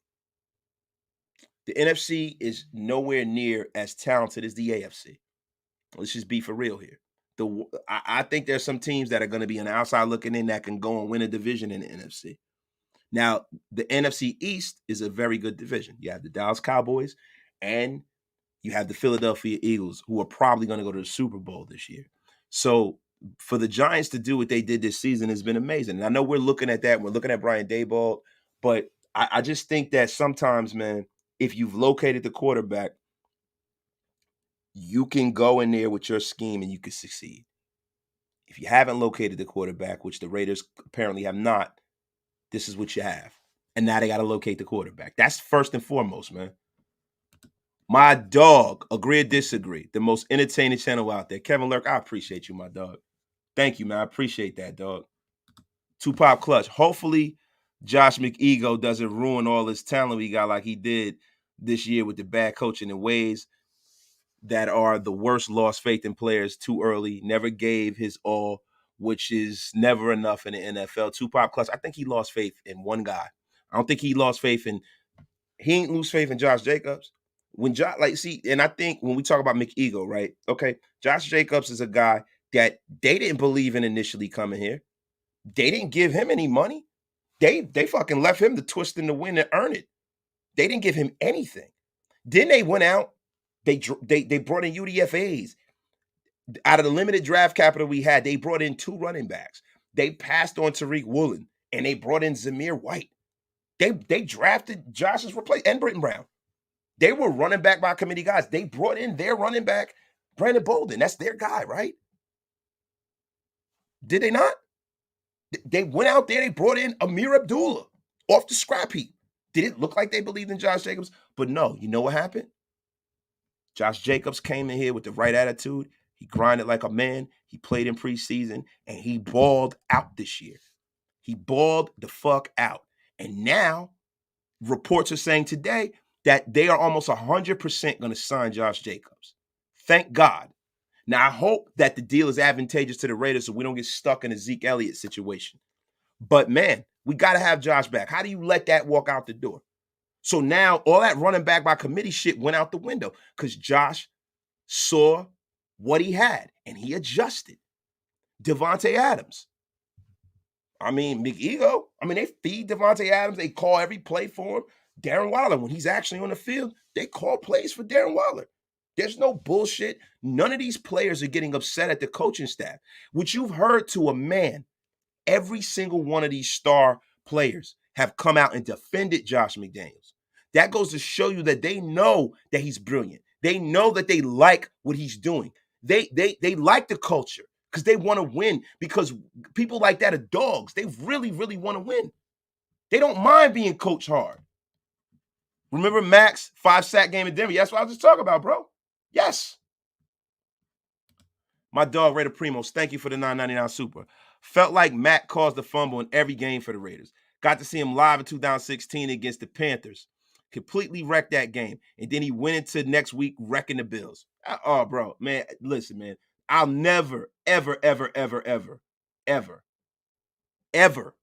The NFC is nowhere near as talented as the AFC. Let's just be for real here. I think there's some teams that are going to be on the outside looking in that can go and win a division in the NFC. Now, the NFC East is a very good division. You have the Dallas Cowboys and you have the Philadelphia Eagles, who are probably going to go to the Super Bowl this year. So for the Giants to do what they did this season has been amazing. And I know we're looking at that. We're looking at Brian Daboll. But I just think that sometimes, man, if you've located the quarterback, you can go in there with your scheme and you can succeed. If you haven't located the quarterback, which the Raiders apparently have not, this is what you have. And now they got to locate the quarterback. That's first and foremost, man. My dog, agree or disagree, the most entertaining channel out there. Kevin Lurk, I appreciate you, my dog. Thank you, man. I appreciate that, dog. Tupac Clutch. Hopefully, Josh McEgo doesn't ruin all this talent we got like he did this year with the bad coaching and ways that are the worst. Lost faith in players too early, never gave his all, which is never enough in the NFL. Tupac Clutch, I think he lost faith in one guy. I don't think he lost faith in, he ain't lose faith in Josh Jacobs. When Josh, and I think when we talk about McEgo, right? Okay, Josh Jacobs is a guy that they didn't believe in initially coming here. They didn't give him any money. They fucking left him to twist in the wind and earn it. They didn't give him anything. Then they went out. They brought in UDFAs. Out of the limited draft capital we had, they brought in 2 running backs. They passed on Tariq Woolen and they brought in Zamir White. They drafted Josh's replacement and Britton Brown. They were running back by committee guys. They brought in their running back, Brandon Bolden. That's their guy, right? Did they not? They went out there. They brought in Amir Abdullah off the scrap heap. Did it look like they believed in Josh Jacobs? But no, you know what happened? Josh Jacobs came in here with the right attitude. He grinded like a man. He played in preseason, and he balled out this year. He balled the fuck out. And now reports are saying today that they are almost 100% going to sign Josh Jacobs. Thank God. Now, I hope that the deal is advantageous to the Raiders so we don't get stuck in a Zeke Elliott situation. But, man, we got to have Josh back. How do you let that walk out the door? So now all that running back by committee shit went out the window because Josh saw what he had and he adjusted. Devante Adams. I mean, McEgo. I mean, they feed Davante Adams. They call every play for him. Darren Waller, when he's actually on the field, they call plays for Darren Waller. There's no bullshit. None of these players are getting upset at the coaching staff, which you've heard to a man. Every single one of these star players have come out and defended Josh McDaniels. That goes to show you that they know that he's brilliant. They know that they like what he's doing. They like the culture because they want to win, because people like that are dogs. They really, really want to win. They don't mind being coached hard. Remember Mack's 5-sack game in Denver? That's what I was just talking about, bro. Yes. My dog, Raider Primos, thank you for the $9.99 super. Felt like Mack caused the fumble in every game for the Raiders. Got to see him live in 2016 against the Panthers. Completely wrecked that game. And then he went into next week wrecking the Bills. Oh, bro, man, listen, man. I'll never, ever, ever, ever, ever, ever, ever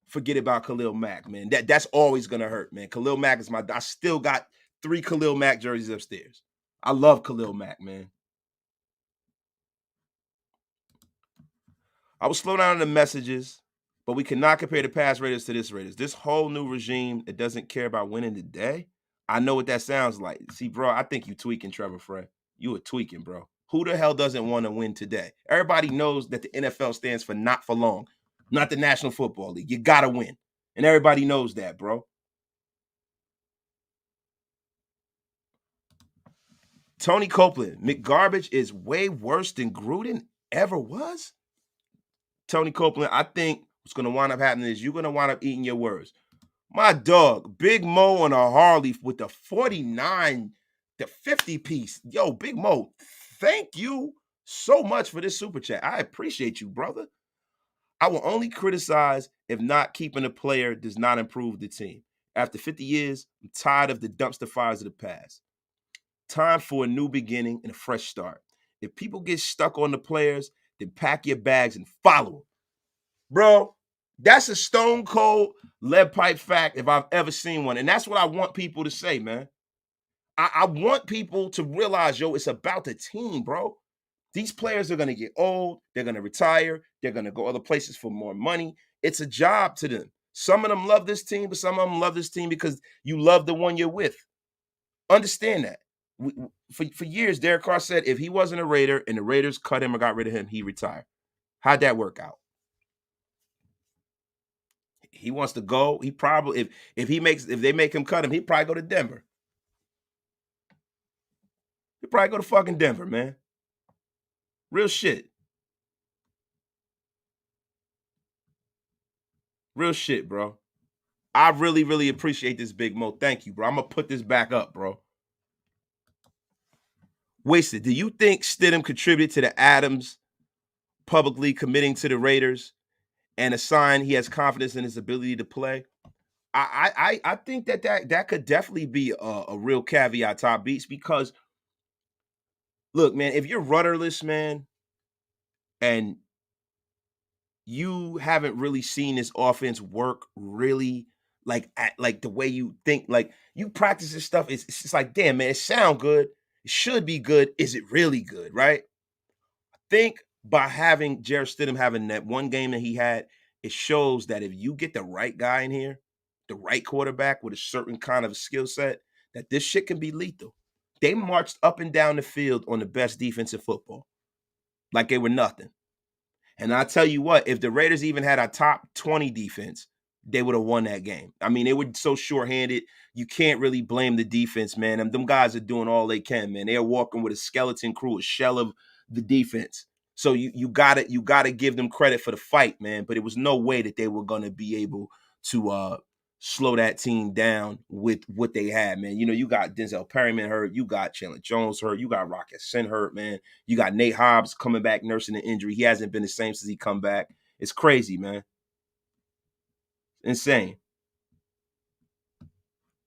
forget about Khalil Mack, man. That's always going to hurt, man. Khalil Mack is I still got 3 Khalil Mack jerseys upstairs. I love Khalil Mack, man. I will slow down the messages, but we cannot compare the past Raiders to this Raiders. This whole new regime that doesn't care about winning today, I know what that sounds like. See, bro, I think you tweaking, Trevor Frey. You are tweaking, bro. Who the hell doesn't want to win today? Everybody knows that the NFL stands for not for long, not the National Football League. You got to win. And everybody knows that, bro. Tony Copeland, McGarbage is way worse than Gruden ever was? Tony Copeland, I think what's going to wind up happening is you're going to wind up eating your words. My dog, Big Mo on a Harley with the 49, the 50 piece. Yo, Big Mo, thank you so much for this super chat. I appreciate you, brother. I will only criticize if not keeping a player does not improve the team. After 50 years, I'm tired of the dumpster fires of the past. Time for a new beginning and a fresh start. If people get stuck on the players, then pack your bags and follow them. Bro, that's a stone cold lead pipe fact if I've ever seen one. And that's what I want people to say, man. I want people to realize, yo, it's about the team, bro. These players are going to get old. They're going to retire. They're going to go other places for more money. It's a job to them. Some of them love this team, but some of them love this team because you love the one you're with. Understand that. For years, Derek Carr said if he wasn't a Raider and the Raiders cut him or got rid of him, he'd retire. How'd that work out? He wants to go. He probably if they make him cut him, he'd probably go to Denver. He'd probably go to fucking Denver, man. Real shit. Real shit, bro. I really, really appreciate this, Big Mo. Thank you, bro. I'm gonna put this back up, bro. Wasted. Do you think Stidham contributed to the Adams publicly committing to the Raiders and a sign he has confidence in his ability to play? I think that could definitely be a real caveat, top beats, because look, man, if you're rudderless, man, and you haven't really seen this offense work really like the way you think, like you practice this stuff, it's just like, damn, man, it sound good, it should be good, is it really good, right? I think by having Jarrett Stidham having that one game that he had, it shows that if you get the right guy in here, the right quarterback with a certain kind of skill set, that this shit can be lethal. They marched up and down the field on the best defense in football like they were nothing. And I tell you what, if the Raiders even had a top 20 defense, they would have won that game. I mean, they were so shorthanded. You can't really blame the defense, man. And them guys are doing all they can, man. They're walking with a skeleton crew, a shell of the defense. So you gotta give them credit for the fight, man. But it was no way that they were gonna be able to slow that team down with what they had, man. You know, you got Denzel Perryman hurt, you got Chandler Jones hurt, you got Rocket Sin hurt, man. You got Nate Hobbs coming back nursing an injury. He hasn't been the same since he come back. It's crazy, man. Insane.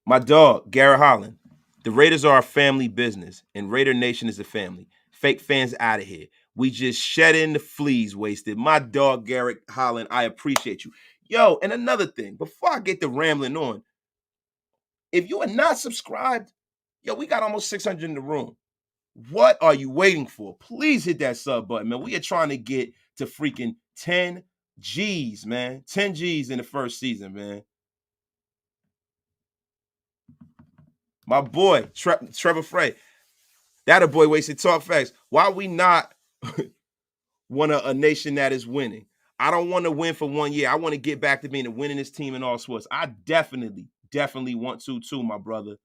My dog, Garrett Holland. The Raiders are a family business, and Raider Nation is a family. Fake fans out of here. We just shed in the fleas wasted. My dog, Garrett Holland, I appreciate you. Yo, and another thing, before I get to rambling on, if you are not subscribed, yo, we got almost 600 in the room. What are you waiting for? Please hit that sub button, man. We are trying to get to freaking 10 G's, man. 10 G's in the first season, man. My boy, Trevor Frey. That a boy wasted talk facts. Why we not want a nation that is winning? I don't want to win for 1 year. I want to get back to being a winningest team in all sports. I definitely want to too, my brother.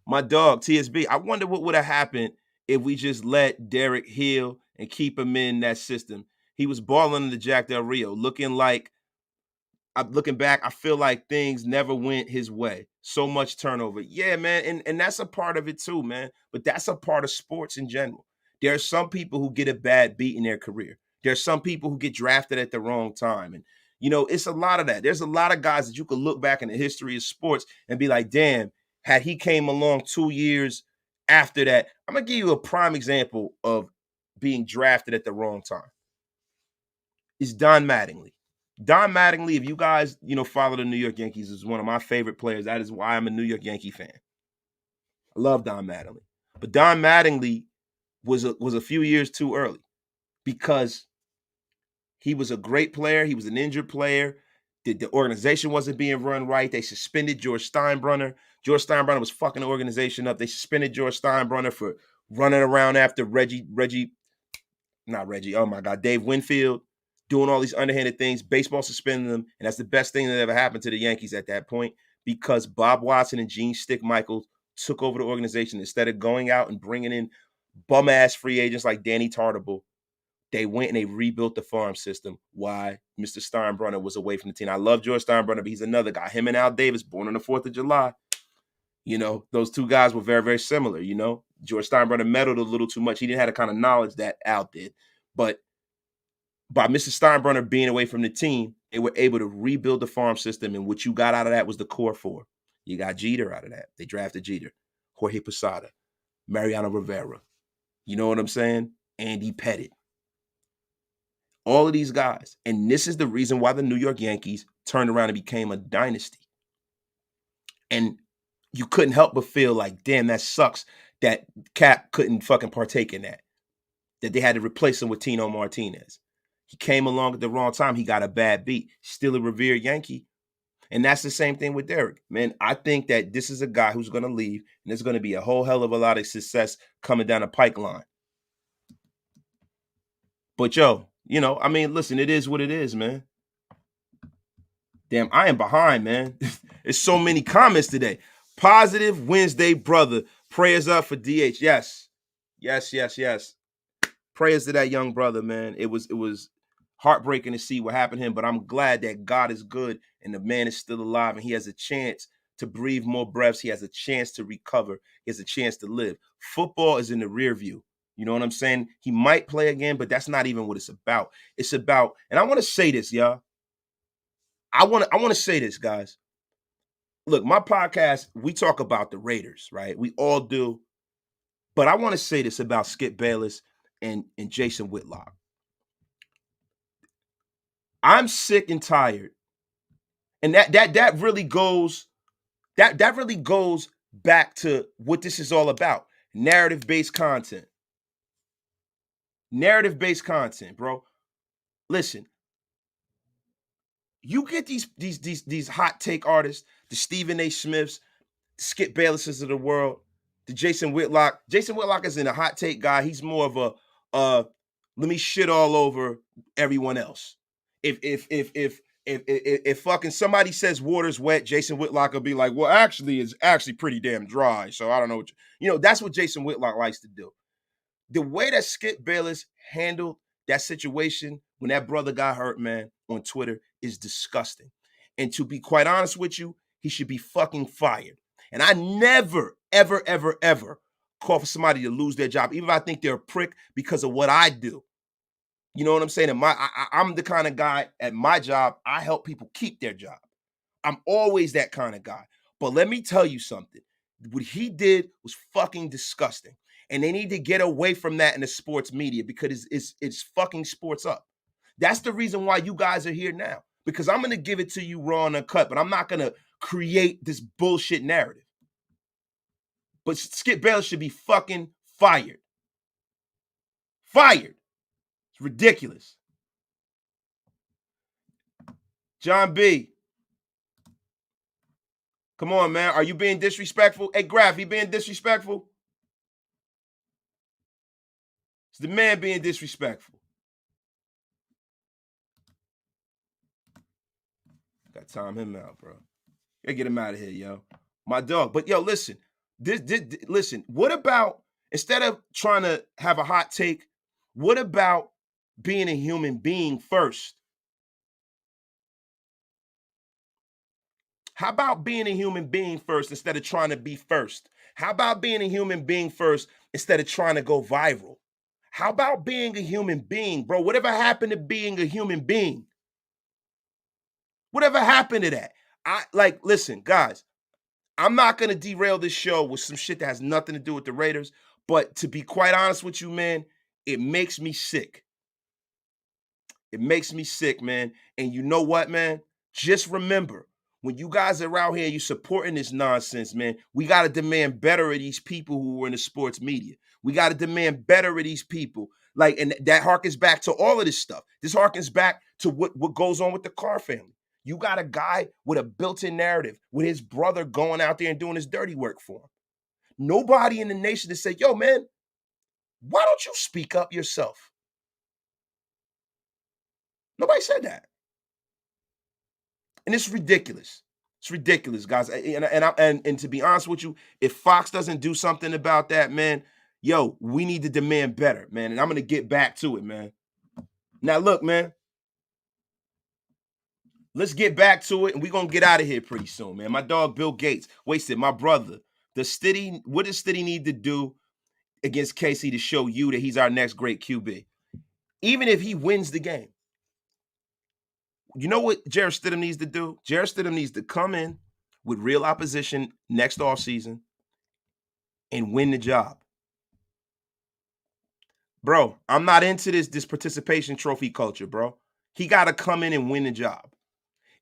My dog, TSB. I wonder what would have happened if we just let Derek heal and keep him in that system. He was balling under Jack Del Rio, looking back, I feel like things never went his way. So much turnover. Yeah, man. And that's a part of it too, man. But that's a part of sports in general. There are some people who get a bad beat in their career. There's some people who get drafted at the wrong time. And, it's a lot of that. There's a lot of guys that you could look back in the history of sports and be like, damn, had he came along 2 years after that. I'm going to give you a prime example of being drafted at the wrong time. It's Don Mattingly. Don Mattingly, if you guys, follow the New York Yankees, is one of my favorite players. That is why I'm a New York Yankee fan. I love Don Mattingly. But Don Mattingly was a few years too early because he was a great player. He was an injured player. The organization wasn't being run right. They suspended George Steinbrenner. George Steinbrenner was fucking the organization up. They suspended George Steinbrenner for running around after Dave Winfield, doing all these underhanded things. Baseball suspended them, and that's the best thing that ever happened to the Yankees at that point because Bob Watson and Gene Stick Michaels took over the organization. Instead of going out and bringing in bum-ass free agents like Danny Tartabull, they went and they rebuilt the farm system. Why? Mr. Steinbrenner was away from the team. I love George Steinbrenner, but he's another guy. Him and Al Davis, born on the 4th of July. Those two guys were very, very similar. George Steinbrenner meddled a little too much. He didn't have the kind of knowledge that Al did. But by Mr. Steinbrenner being away from the team, they were able to rebuild the farm system. And what you got out of that was the core four. You got Jeter out of that. They drafted Jeter, Jorge Posada, Mariano Rivera. You know what I'm saying? Andy Pettitte. All of these guys. And this is the reason why the New York Yankees turned around and became a dynasty. And you couldn't help but feel like, damn, that sucks that Cap couldn't fucking partake in that. That they had to replace him with Tino Martinez. He came along at the wrong time. He got a bad beat. Still a revered Yankee. And that's the same thing with Derek. Man, I think that this is a guy who's going to leave, and there's going to be a whole hell of a lot of success coming down the pipeline. But listen, it is what it is, man. Damn, I am behind, man. There's so many comments today. Positive Wednesday, brother. Prayers up for DH. Yes. Prayers to that young brother, man. It was heartbreaking to see what happened to him, but I'm glad that God is good and the man is still alive and he has a chance to breathe more breaths. He has a chance to recover. He has a chance to live. Football is in the rear view. You know what I'm saying? He might play again, but that's not even what it's about. It's about, and I want to say this, y'all. I want to say this, guys. Look, my podcast, we talk about the Raiders, right? We all do. But I want to say this about Skip Bayless and Jason Whitlock. I'm sick and tired. And that really goes back to what this is all about. Narrative-based content. Narrative-based content, bro. Listen. You get these hot take artists, the Stephen A. Smiths, the Skip Baylesses of the world, the Jason Whitlock. Jason Whitlock isn't a hot take guy. He's more of a let me shit all over everyone else. If fucking somebody says water's wet, Jason Whitlock will be like, well, actually, it's actually pretty damn dry. So I don't know what that's what Jason Whitlock likes to do. The way that Skip Bayless handled that situation when that brother got hurt, man, on Twitter is disgusting. And to be quite honest with you, he should be fucking fired. And I never, ever, ever, ever call for somebody to lose their job, even if I think they're a prick because of what I do. You know what I'm saying? I'm the kind of guy at my job, I help people keep their job. I'm always that kind of guy. But let me tell you something. What he did was fucking disgusting. And they need to get away from that in the sports media because it's fucking sports up. That's the reason why you guys are here now. Because I'm going to give it to you raw and uncut, but I'm not going to create this bullshit narrative. But Skip Bayless should be fucking fired. Fired. It's ridiculous. John B. Come on, man. Are you being disrespectful? Hey, Graf, he being disrespectful? It's the man being disrespectful. Got to time him out, bro. Gotta get him out of here, yo. My dog. But yo, listen. Listen, what about, instead of trying to have a hot take, what about being a human being first? How about being a human being first instead of trying to be first? How about being a human being first instead of trying to go viral? How about being a human being, bro? Whatever happened to being a human being? Whatever happened to that? Listen, guys, I'm not going to derail this show with some shit that has nothing to do with the Raiders, but to be quite honest with you, man, it makes me sick. It makes me sick, man. And you know what, man? Just remember, when you guys are out here, you supporting this nonsense, man, we got to demand better of these people who are in the sports media. We got to demand better of these people. And that harkens back to all of this stuff. This harkens back to what goes on with the Carr family. You got a guy with a built-in narrative, with his brother going out there and doing his dirty work for him. Nobody in the nation has said, yo, man, why don't you speak up yourself? Nobody said that. And it's ridiculous. It's ridiculous, guys. And to be honest with you, if Fox doesn't do something about that, man, yo, we need to demand better, man. And I'm going to get back to it, man. Now, look, man. Let's get back to it, and we're going to get out of here pretty soon, man. My dog, Bill Gates, wasted my brother. What does Stidham need to do against KC to show you that he's our next great QB? Even if he wins the game. You know what Jarrett Stidham needs to do? Jarrett Stidham needs to come in with real opposition next offseason and win the job. Bro, I'm not into this participation trophy culture, bro. He got to come in and win the job.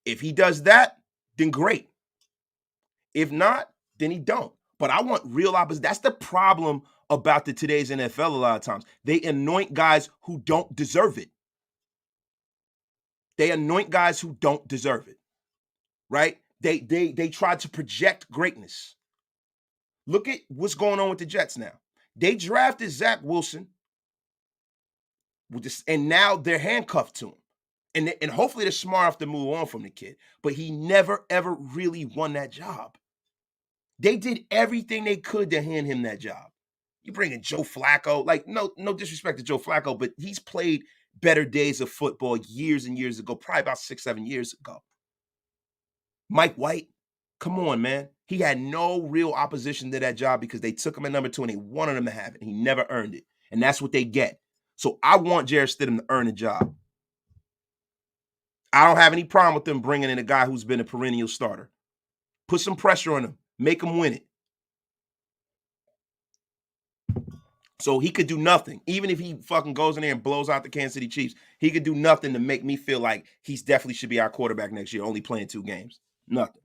If he does that, then great. If not, then he don't. But I want real opposition. That's the problem about today's NFL a lot of times. They anoint guys who don't deserve it. They anoint guys who don't deserve it, right? They try to project greatness. Look at what's going on with the Jets now. They drafted Zach Wilson, and now they're handcuffed to him. And hopefully they're smart enough to move on from the kid. But he never, ever really won that job. They did everything they could to hand him that job. You bring in Joe Flacco. No disrespect to Joe Flacco, but he's played better days of football years and years ago, probably about 6-7 years ago. Mike White, come on, man. He had no real opposition to that job because they took him at number 2 and they wanted him to have it. He never earned it. And that's what they get. So I want Jarrett Stidham to earn a job. I don't have any problem with them bringing in a guy who's been a perennial starter. Put some pressure on him. Make him win it. So he could do nothing. Even if he fucking goes in there and blows out the Kansas City Chiefs, he could do nothing to make me feel like he's definitely should be our quarterback next year, only playing 2 games. Nothing.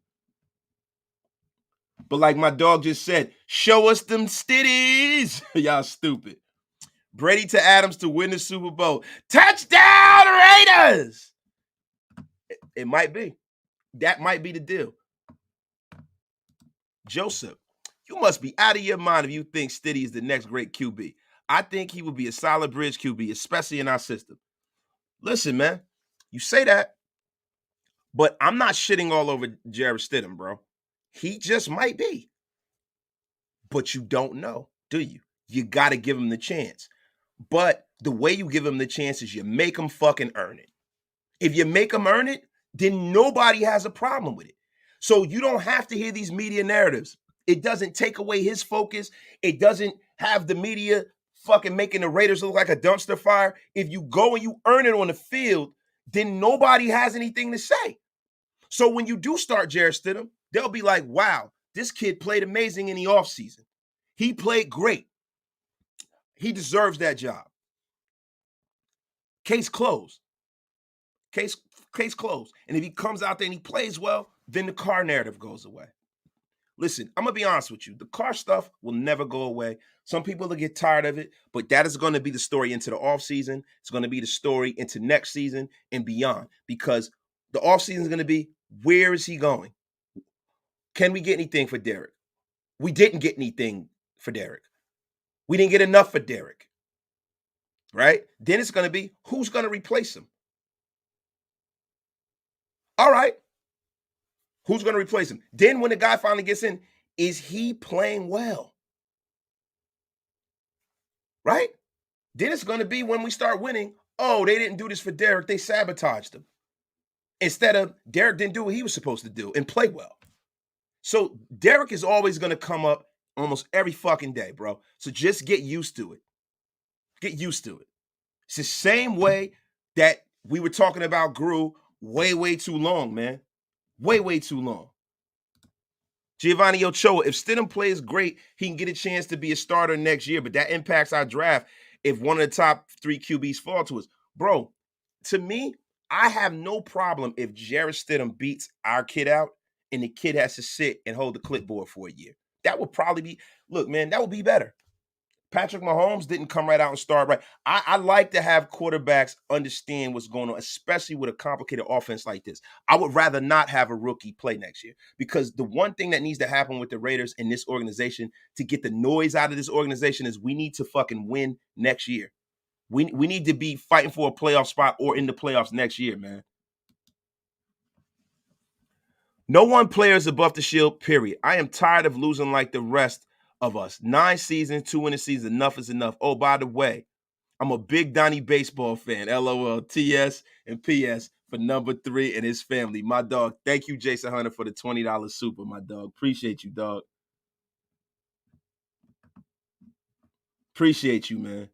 But like my dog just said, show us them stitties. Y'all stupid. Brady to Adams to win the Super Bowl. Touchdown Raiders! It might be. That might be the deal. Joseph, you must be out of your mind if you think Stiddy is the next great QB. I think he would be a solid bridge QB, especially in our system. Listen, man, you say that, but I'm not shitting all over Jarrett Stidham, bro. He just might be. But you don't know, do you? You got to give him the chance. But the way you give him the chance is you make him fucking earn it. If you make him earn it, then nobody has a problem with it. So you don't have to hear these media narratives. It doesn't take away his focus. It doesn't have the media fucking making the Raiders look like a dumpster fire. If you go and you earn it on the field, then nobody has anything to say. So when you do start Jarrett Stidham, They'll be like, wow, this kid played amazing in the offseason. He played great. He deserves that job. Case closed. Case closed. And if he comes out there and he plays well, then the Carr narrative goes away. Listen, I'm going to be honest with you. The Carr stuff will never go away. Some people will get tired of it, but that is going to be the story into the offseason. It's going to be the story into next season and beyond, because the offseason is going to be, where is he going? Can we get anything for Derek? We didn't get anything for Derek. We didn't get enough for Derek, right? Then it's going to be, who's going to replace him? All right. Who's going to replace him? Then when the guy finally gets in, is he playing well? Right? Then it's going to be, when we start winning, oh, they didn't do this for Derek. They sabotaged him. Instead of, Derek didn't do what he was supposed to do and play well. So Derek is always going to come up almost every fucking day, bro. So just get used to it. Get used to it. It's the same way that we were talking about Gru way too long, man. Way too long. Giovanni Ochoa, if Stidham plays great, he can get a chance to be a starter next year, but that impacts our draft if one of the top 3 QBs fall to us. Bro, to me, I have no problem if Jarrett Stidham beats our kid out and the kid has to sit and hold the clipboard for a year. That would probably be, look, man, that would be better. Patrick Mahomes didn't come right out and start right. I like to have quarterbacks understand what's going on, especially with a complicated offense like this. I would rather not have a rookie play next year, because the one thing that needs to happen with the Raiders in this organization to get the noise out of this organization is we need to fucking win next year. We need to be fighting for a playoff spot or in the playoffs next year, man. No one player is above the shield, period. I am tired of losing like the rest of us. 9 seasons, 2 winning seasons, enough is enough. Oh, by the way, I'm a big Donnie baseball fan. LOL, TS, and PS for number 3 and his family. My dog, thank you, Jason Hunter, for the $20 super, my dog. Appreciate you, dog. Appreciate you, man.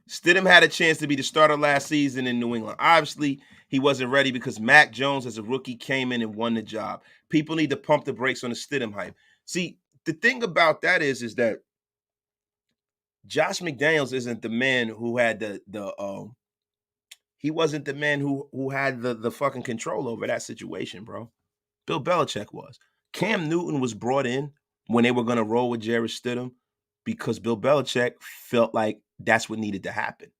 Stidham had a chance to be the starter last season in New England. Obviously, he wasn't ready because Mac Jones, as a rookie, came in and won the job. People need to pump the brakes on the Stidham hype. See, the thing about that is that Josh McDaniels isn't the man who had he wasn't the man who had the fucking control over that situation, bro. Bill Belichick was. Cam Newton was brought in when they were going to roll with Jarrett Stidham because Bill Belichick felt like that's what needed to happen.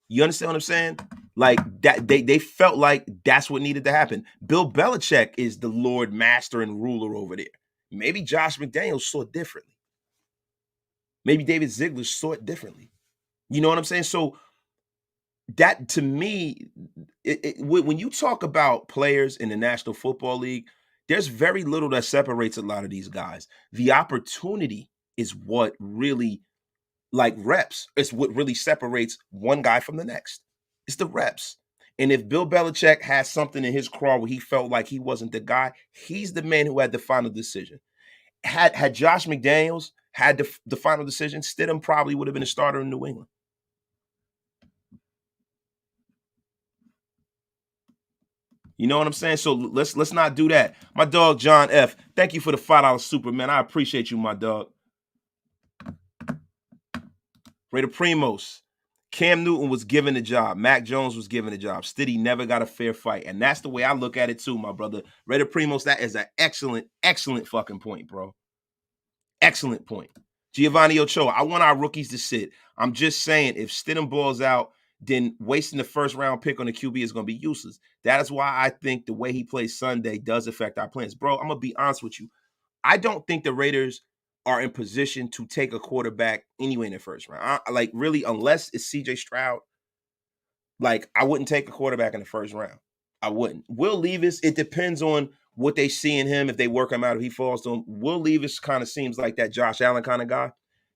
You understand what I'm saying? Like that, they felt like that's what needed to happen. Bill Belichick is the Lord, Master, and ruler over there. Maybe Josh McDaniels saw it differently. Maybe David Ziegler saw it differently. You know what I'm saying? So that, to me, when you talk about players in the National Football League, there's very little that separates a lot of these guys. The opportunity is what really, like reps, it's what really separates one guy from the next. It's the reps. And if Bill Belichick has something in his craw where he felt like he wasn't the guy, he's the man who had the final decision. Had Josh McDaniels had the final decision, Stidham probably would have been a starter in New England. You know what I'm saying? So let's not do that. My dog John F. Thank you for the $5 super, man. I appreciate you, my dog. Raider Primos. Cam Newton was given the job. Mac Jones was given the job. Stiddy never got a fair fight. And that's the way I look at it too, my brother. Raider Primos, that is an excellent fucking point, bro. Excellent point. Giovanni Ochoa, I want our rookies to sit. I'm just saying, if Stidham balls out, then wasting the first round pick on the QB is going to be useless. That is why I think the way he plays Sunday does affect our plans. Bro, I'm going to be honest with you. I don't think the Raiders are in position to take a quarterback anyway in the first round. Like, really, unless it's CJ Stroud, like, I wouldn't take a quarterback in the first round. I wouldn't. Will Levis, it depends on what they see in him. If they work him out, if he falls to him. Will Levis kind of seems like that Josh Allen kind of guy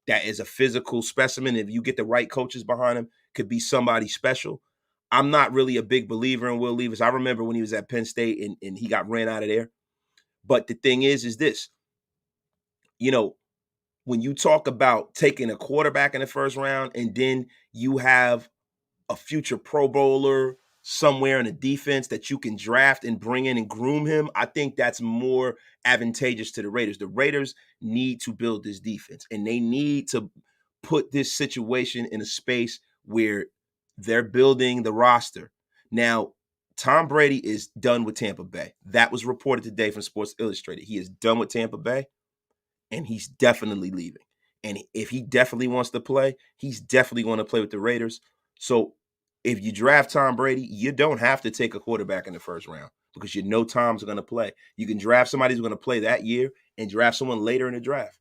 that is a physical specimen. If you get the right coaches behind him, could be somebody special. I'm not really a big believer in Will Levis. I remember when he was at Penn State and he got ran out of there. But the thing is this, you know, when you talk about taking a quarterback in the first round and then you have a future Pro Bowler, somewhere in a defense that you can draft and bring in and groom him, I think that's more advantageous to the Raiders. The Raiders need to build this defense, and they need to put this situation in a space where they're building the roster. Now, Tom Brady is done with Tampa Bay. That was reported today from Sports Illustrated. He is done with Tampa Bay, and he's definitely leaving. And if he definitely wants to play, he's definitely going to play with the Raiders. So if you draft Tom Brady, you don't have to take a quarterback in the first round because you know Tom's going to play. You can draft somebody who's going to play that year and draft someone later in the draft.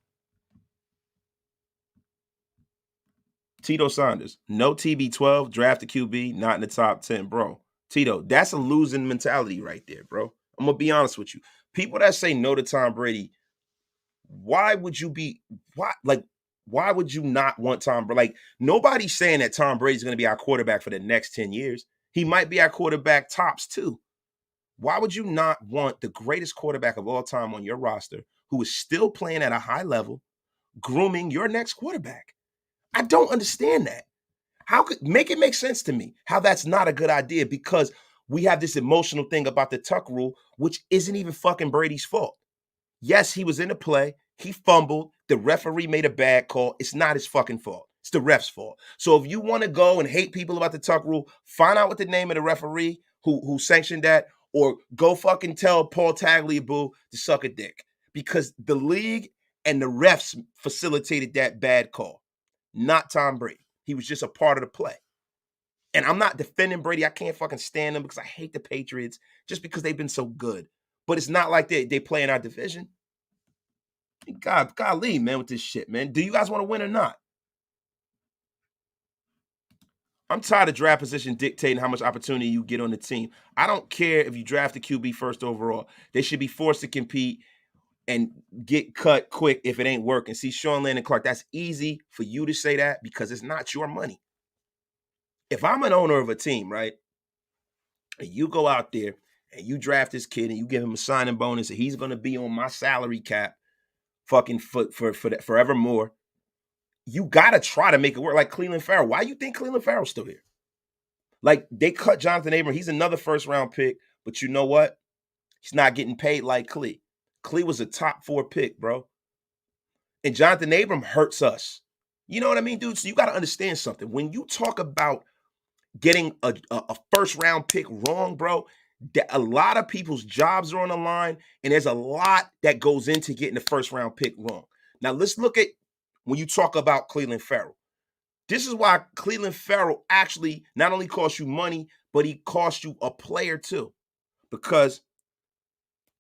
Tito Saunders, no TB12, draft a QB, not in the top 10, bro. Tito, that's a losing mentality right there, bro. I'm going to be honest with you. People that say no to Tom Brady, why would you not want Tom Brady? Like, nobody's saying that Tom Brady's going to be our quarterback for the next 10 years. He might be our quarterback tops too. Why would you not want the greatest quarterback of all time on your roster who is still playing at a high level, grooming your next quarterback? I don't understand that. How could make it make sense to me how that's not a good idea, because we have this emotional thing about the tuck rule, which isn't even fucking Brady's fault. Yes, he was in the play. He fumbled. The referee made a bad call. It's not his fucking fault. It's the ref's fault. So if you want to go and hate people about the tuck rule, find out what the name of the referee who sanctioned that, or go fucking tell Paul Tagliabue to suck a dick, because the league and the refs facilitated that bad call, not Tom Brady. He was just a part of the play. And I'm not defending Brady. I can't fucking stand them because I hate the Patriots just because they've been so good. But it's not like they play in our division. Golly, man, with this shit, man. Do you guys want to win or not? I'm tired of draft position dictating how much opportunity you get on the team. I don't care if you draft a QB first overall. They should be forced to compete and get cut quick if it ain't working. See, Sean Landon Clark, that's easy for you to say that because it's not your money. If I'm an owner of a team, right, and you go out there and you draft this kid and you give him a signing bonus and he's going to be on my salary cap fucking for forevermore, you got to try to make it work. Like Cleveland Farrell. Why you think Cleveland Farrell's still here? Like, they cut Jonathan Abram. He's another first-round pick, but you know what? He's not getting paid like Clee. Clee was a top 4 pick, bro. And Jonathan Abram hurts us. You know what I mean, dude? So you got to understand something. When you talk about getting a first-round pick wrong, bro, a lot of people's jobs are on the line, and there's a lot that goes into getting the first-round pick wrong. Now, let's look at when you talk about Cleveland Farrell. This is why Cleveland Farrell actually not only costs you money, but he costs you a player too, because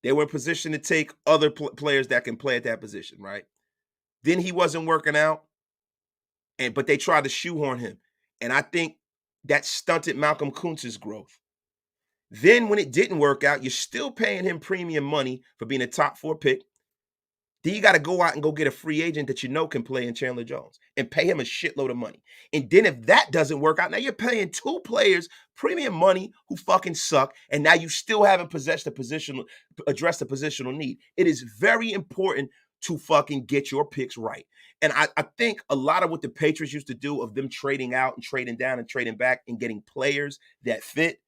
they were in position to take other players that can play at that position, right? Then he wasn't working out, but they tried to shoehorn him. And I think that stunted Malcolm Kuntz's growth. Then when it didn't work out, you're still paying him premium money for being a top 4 pick. Then you got to go out and go get a free agent that you know can play in Chandler Jones and pay him a shitload of money. And then if that doesn't work out, now you're paying 2 players premium money who fucking suck, and now you still haven't addressed the positional need. It is very important to fucking get your picks right. And I think a lot of what the Patriots used to do, of them trading out and trading down and trading back and getting players that fit,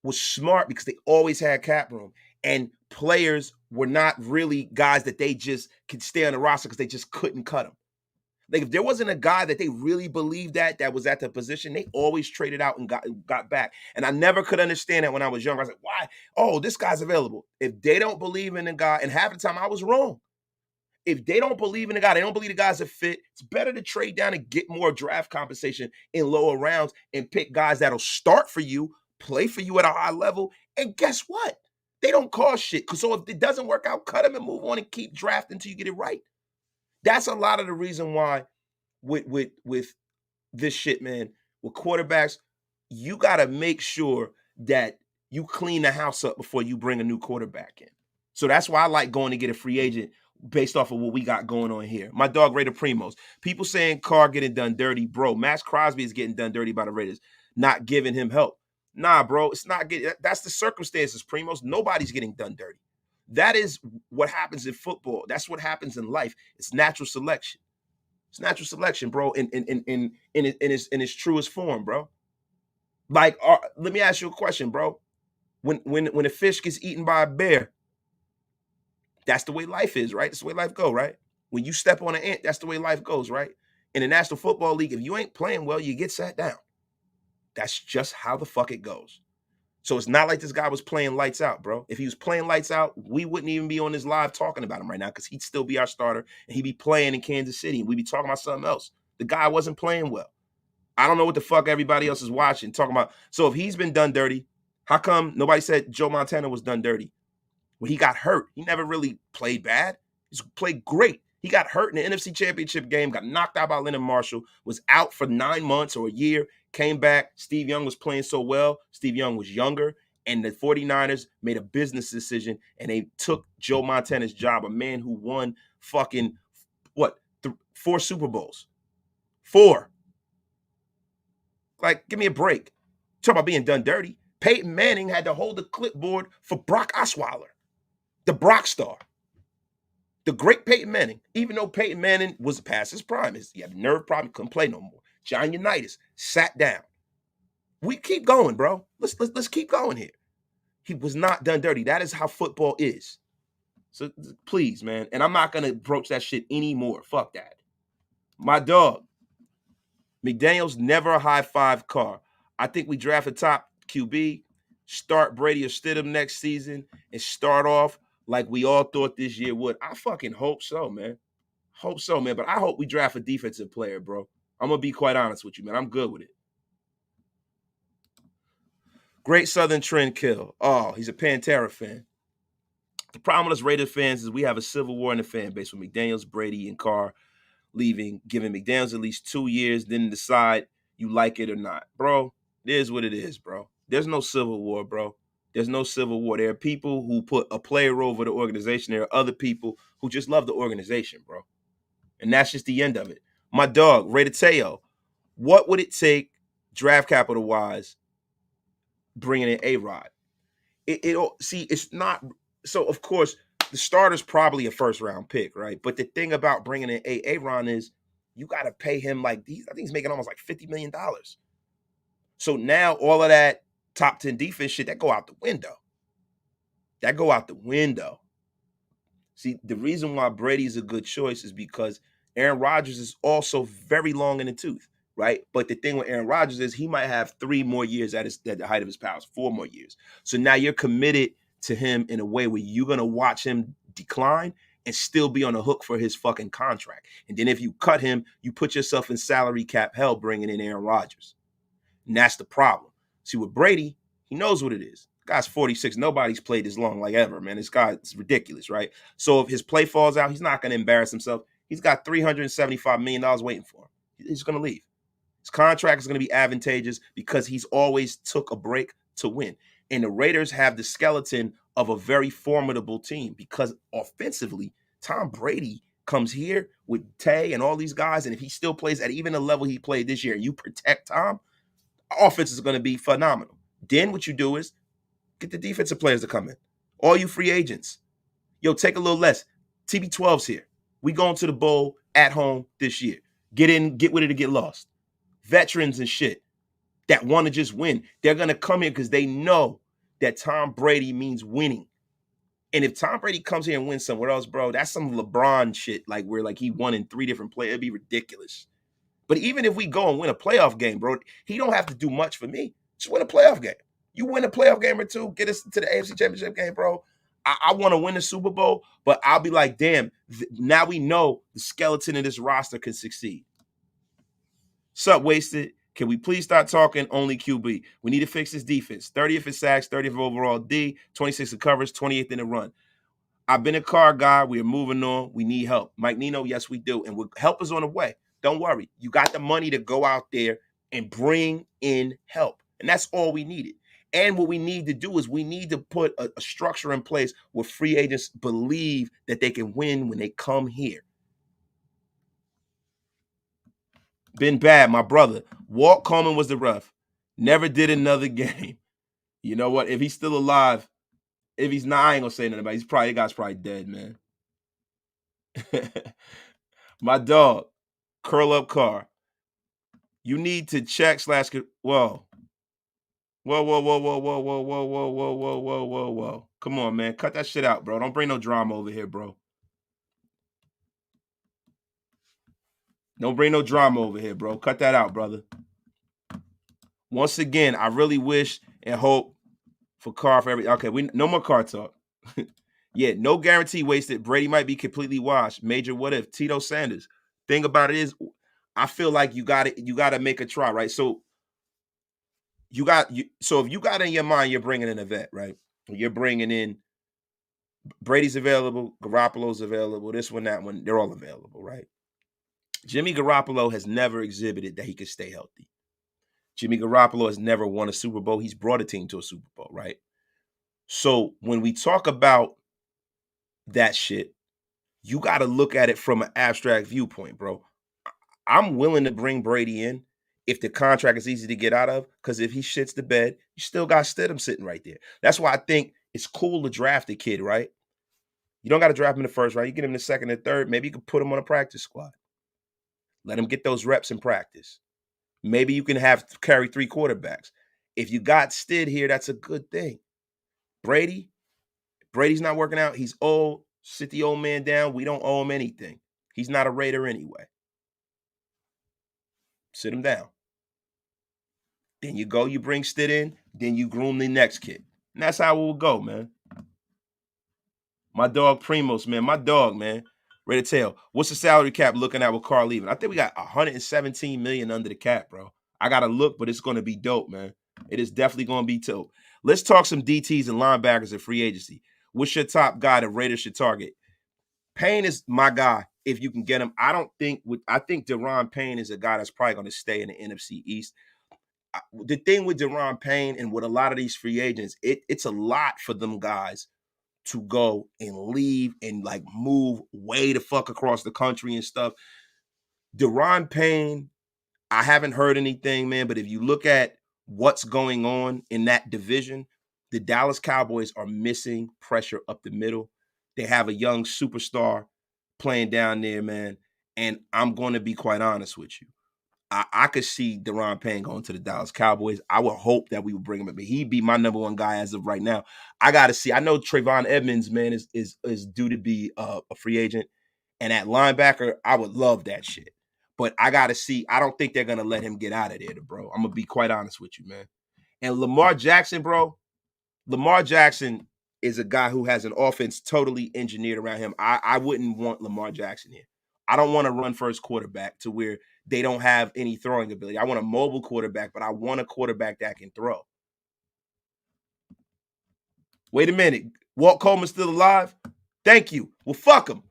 was smart because they always had cap room. And players were not really guys that they just could stay on the roster because they just couldn't cut them. Like, if there wasn't a guy that they really believed that was at the position, they always traded out and got back. And I never could understand that when I was younger. I was like, why? Oh, this guy's available. If they don't believe in the guy, and half the time I was wrong. If they don't believe in the guy, they don't believe the guy's a fit, it's better to trade down and get more draft compensation in lower rounds and pick guys that'll start for you, play for you at a high level, and guess what? They don't cost shit. So if it doesn't work out, cut them and move on and keep drafting until you get it right. That's a lot of the reason why with this shit, man, with quarterbacks, you got to make sure that you clean the house up before you bring a new quarterback in. So that's why I like going to get a free agent based off of what we got going on here. My dog, Raider Primos. People saying Carr getting done dirty. Bro, Max Crosby is getting done dirty by the Raiders, not giving him help. Nah, bro, it's not getting. That's the circumstances, Primos. Nobody's getting done dirty. That is what happens in football. That's what happens in life. It's natural selection. It's natural selection, bro, in its truest form, bro. Like, let me ask you a question, bro. When a fish gets eaten by a bear, that's the way life is, right? That's the way life go, right? When you step on an ant, that's the way life goes, right? In the National Football League, if you ain't playing well, you get sat down. That's just how the fuck it goes. So it's not like this guy was playing lights out, bro. If he was playing lights out, we wouldn't even be on this live talking about him right now because he'd still be our starter and he'd be playing in Kansas City and we'd be talking about something else. The guy wasn't playing well. I don't know what the fuck everybody else is watching, talking about. So if he's been done dirty, how come nobody said Joe Montana was done dirty? When he got hurt, he never really played bad. He's played great. He got hurt in the NFC Championship game, got knocked out by Leonard Marshall, was out for 9 months or a year, came back. Steve Young was playing so well. Steve Young was younger, and the 49ers made a business decision, and they took Joe Montana's job, a man who won fucking, 4 Super Bowls. 4. Like, give me a break. Talk about being done dirty. Peyton Manning had to hold the clipboard for Brock Osweiler, the Brock star. The great Peyton Manning, even though Peyton Manning was past his prime, he had a nerve problem, couldn't play no more. John Unitas sat down. We keep going, bro. Let's keep going here. He was not done dirty. That is how football is. So please, man. And I'm not gonna broach that shit anymore. Fuck that. My dog, McDaniels, never a high five Carr. I think we draft a top QB, start Brady or Stidham next season, and start off like we all thought this year would. I fucking hope so, man. Hope so, man. But I hope we draft a defensive player, bro. I'm going to be quite honest with you, man. I'm good with it. Great Southern Trend Kill. Oh, he's a Pantera fan. The problem with us Raiders fans is we have a civil war in the fan base with McDaniels, Brady, and Carr leaving, giving McDaniels at least 2 years, then decide you like it or not. Bro, it is what it is, bro. There's no civil war, bro. There's no civil war. There are people who put a player over the organization. There are other people who just love the organization, bro. And that's just the end of it. My dog, Ray Teo, what would it take draft capital wise bringing in A-Rod? It's not. So, of course, the starter's probably a first round pick, right? But the thing about bringing in A-Ron is you got to pay him I think he's making almost like $50 million. So now all of that top 10 defense shit, that go out the window. That go out the window. See, the reason why Brady's a good choice is because Aaron Rodgers is also very long in the tooth, right? But the thing with Aaron Rodgers is he might have 3 more years at the height of his powers, 4 more years. So now you're committed to him in a way where you're going to watch him decline and still be on the hook for his fucking contract. And then if you cut him, you put yourself in salary cap hell bringing in Aaron Rodgers. And that's the problem. See, with Brady, he knows what it is. Guy's 46. Nobody's played this long like ever, man. This guy is ridiculous, right? So if his play falls out, he's not going to embarrass himself. He's got $375 million waiting for him. He's going to leave. His contract is going to be advantageous because he's always took a break to win. And the Raiders have the skeleton of a very formidable team because offensively, Tom Brady comes here with Tay and all these guys, and if he still plays at even the level he played this year, and you protect Tom, offense is going to be phenomenal. Then what you do is get the defensive players to come in. All you free agents, yo, take a little less. TB12's here. We going to the bowl at home this year. Get in, get with it, or get lost. Veterans and shit that want to just win. They're going to come here because they know that Tom Brady means winning. And if Tom Brady comes here and wins somewhere else, bro, that's some LeBron shit, like where like he won in 3 different plays. It'd be ridiculous. But even if we go and win a playoff game, bro, he don't have to do much for me. Just win a playoff game. You win a playoff game or 2, get us to the AFC Championship game, bro. I want to win the Super Bowl, but I'll be like, damn, now we know the skeleton of this roster can succeed. Sup, Wasted? Can we please start talking only QB? We need to fix this defense. 30th in sacks, 30th overall D, 26th in coverage, 28th in the run. I've been a Carr guy. We are moving on. We need help. Mike Nino, yes, we do. And help is on the way. Don't worry. You got the money to go out there and bring in help. And that's all we needed. And what we need to do is we need to put a structure in place where free agents believe that they can win when they come here. Been bad, my brother. Walt Coleman was the ref. Never did another game. You know what? If he's still alive, if he's not, I ain't gonna say nothing about it. The guy's probably dead, man. My dog, Curl Up Carr. You need to check / well, Whoa, whoa, whoa, whoa, whoa, whoa, whoa, whoa, whoa, whoa, whoa, whoa, whoa. Come on, man. Cut that shit out, bro. Don't bring no drama over here, bro. Don't bring no drama over here, bro. Cut that out, brother. Once again, I really wish and hope for Carr for every. Okay, we no more Carr talk. Yeah, no guarantee wasted. Brady might be completely washed. Major what if? Tito Sanders. Thing about it is, I feel like you got to make a try, right? So so if you got in your mind, you're bringing in a vet, right? You're bringing in Brady's available, Garoppolo's available, this one, that one, they're all available, right? Jimmy Garoppolo has never exhibited that he can stay healthy. Jimmy Garoppolo has never won a Super Bowl. He's brought a team to a Super Bowl, right? So when we talk about that shit, you got to look at it from an abstract viewpoint, bro. I'm willing to bring Brady in if the contract is easy to get out of, because if he shits the bed, you still got Stidham sitting right there. That's why I think it's cool to draft a kid, right? You don't got to draft him in the first round. You get him in the second and third. Maybe you can put him on a practice squad. Let him get those reps in practice. Maybe you can have carry 3 quarterbacks. If you got Stid here, that's a good thing. Brady's not working out. He's old. Sit the old man down. We don't owe him anything. He's not a Raider anyway. Sit him down. Then you go, you bring Stid in, then you groom the next kid. And that's how it will go, man. My dog Primos, man. My dog, man. Ready to tell. What's the salary cap looking at with Carr leaving? I think we got 117 million under the cap, bro. I gotta look, but it's gonna be dope, man. It is definitely gonna be dope. Let's talk some DTs and linebackers at free agency. What's your top guy the Raiders should target? Payne is my guy if you can get him. I think Deron Payne is a guy that's probably gonna stay in the NFC East. The thing with Deron Payne and with a lot of these free agents, it's a lot for them guys to go and leave and like move way the fuck across the country and stuff. Deron Payne, I haven't heard anything, man, but if you look at what's going on in that division, the Dallas Cowboys are missing pressure up the middle. They have a young superstar playing down there, man. And I'm going to be quite honest with you. I could see Deron Payne going to the Dallas Cowboys. I would hope that we would bring him in, but he'd be my number one guy as of right now. I got to see. I know Trayvon Edmonds, man, is due to be a free agent, and at linebacker, I would love that shit. But I got to see. I don't think they're gonna let him get out of there, bro. I'm gonna be quite honest with you, man. And Lamar Jackson, bro. Lamar Jackson is a guy who has an offense totally engineered around him. I wouldn't want Lamar Jackson here. I don't want to run first quarterback to where they don't have any throwing ability. I want a mobile quarterback, but I want a quarterback that can throw. Wait a minute. Walt Coleman's still alive? Thank you. Well, fuck him.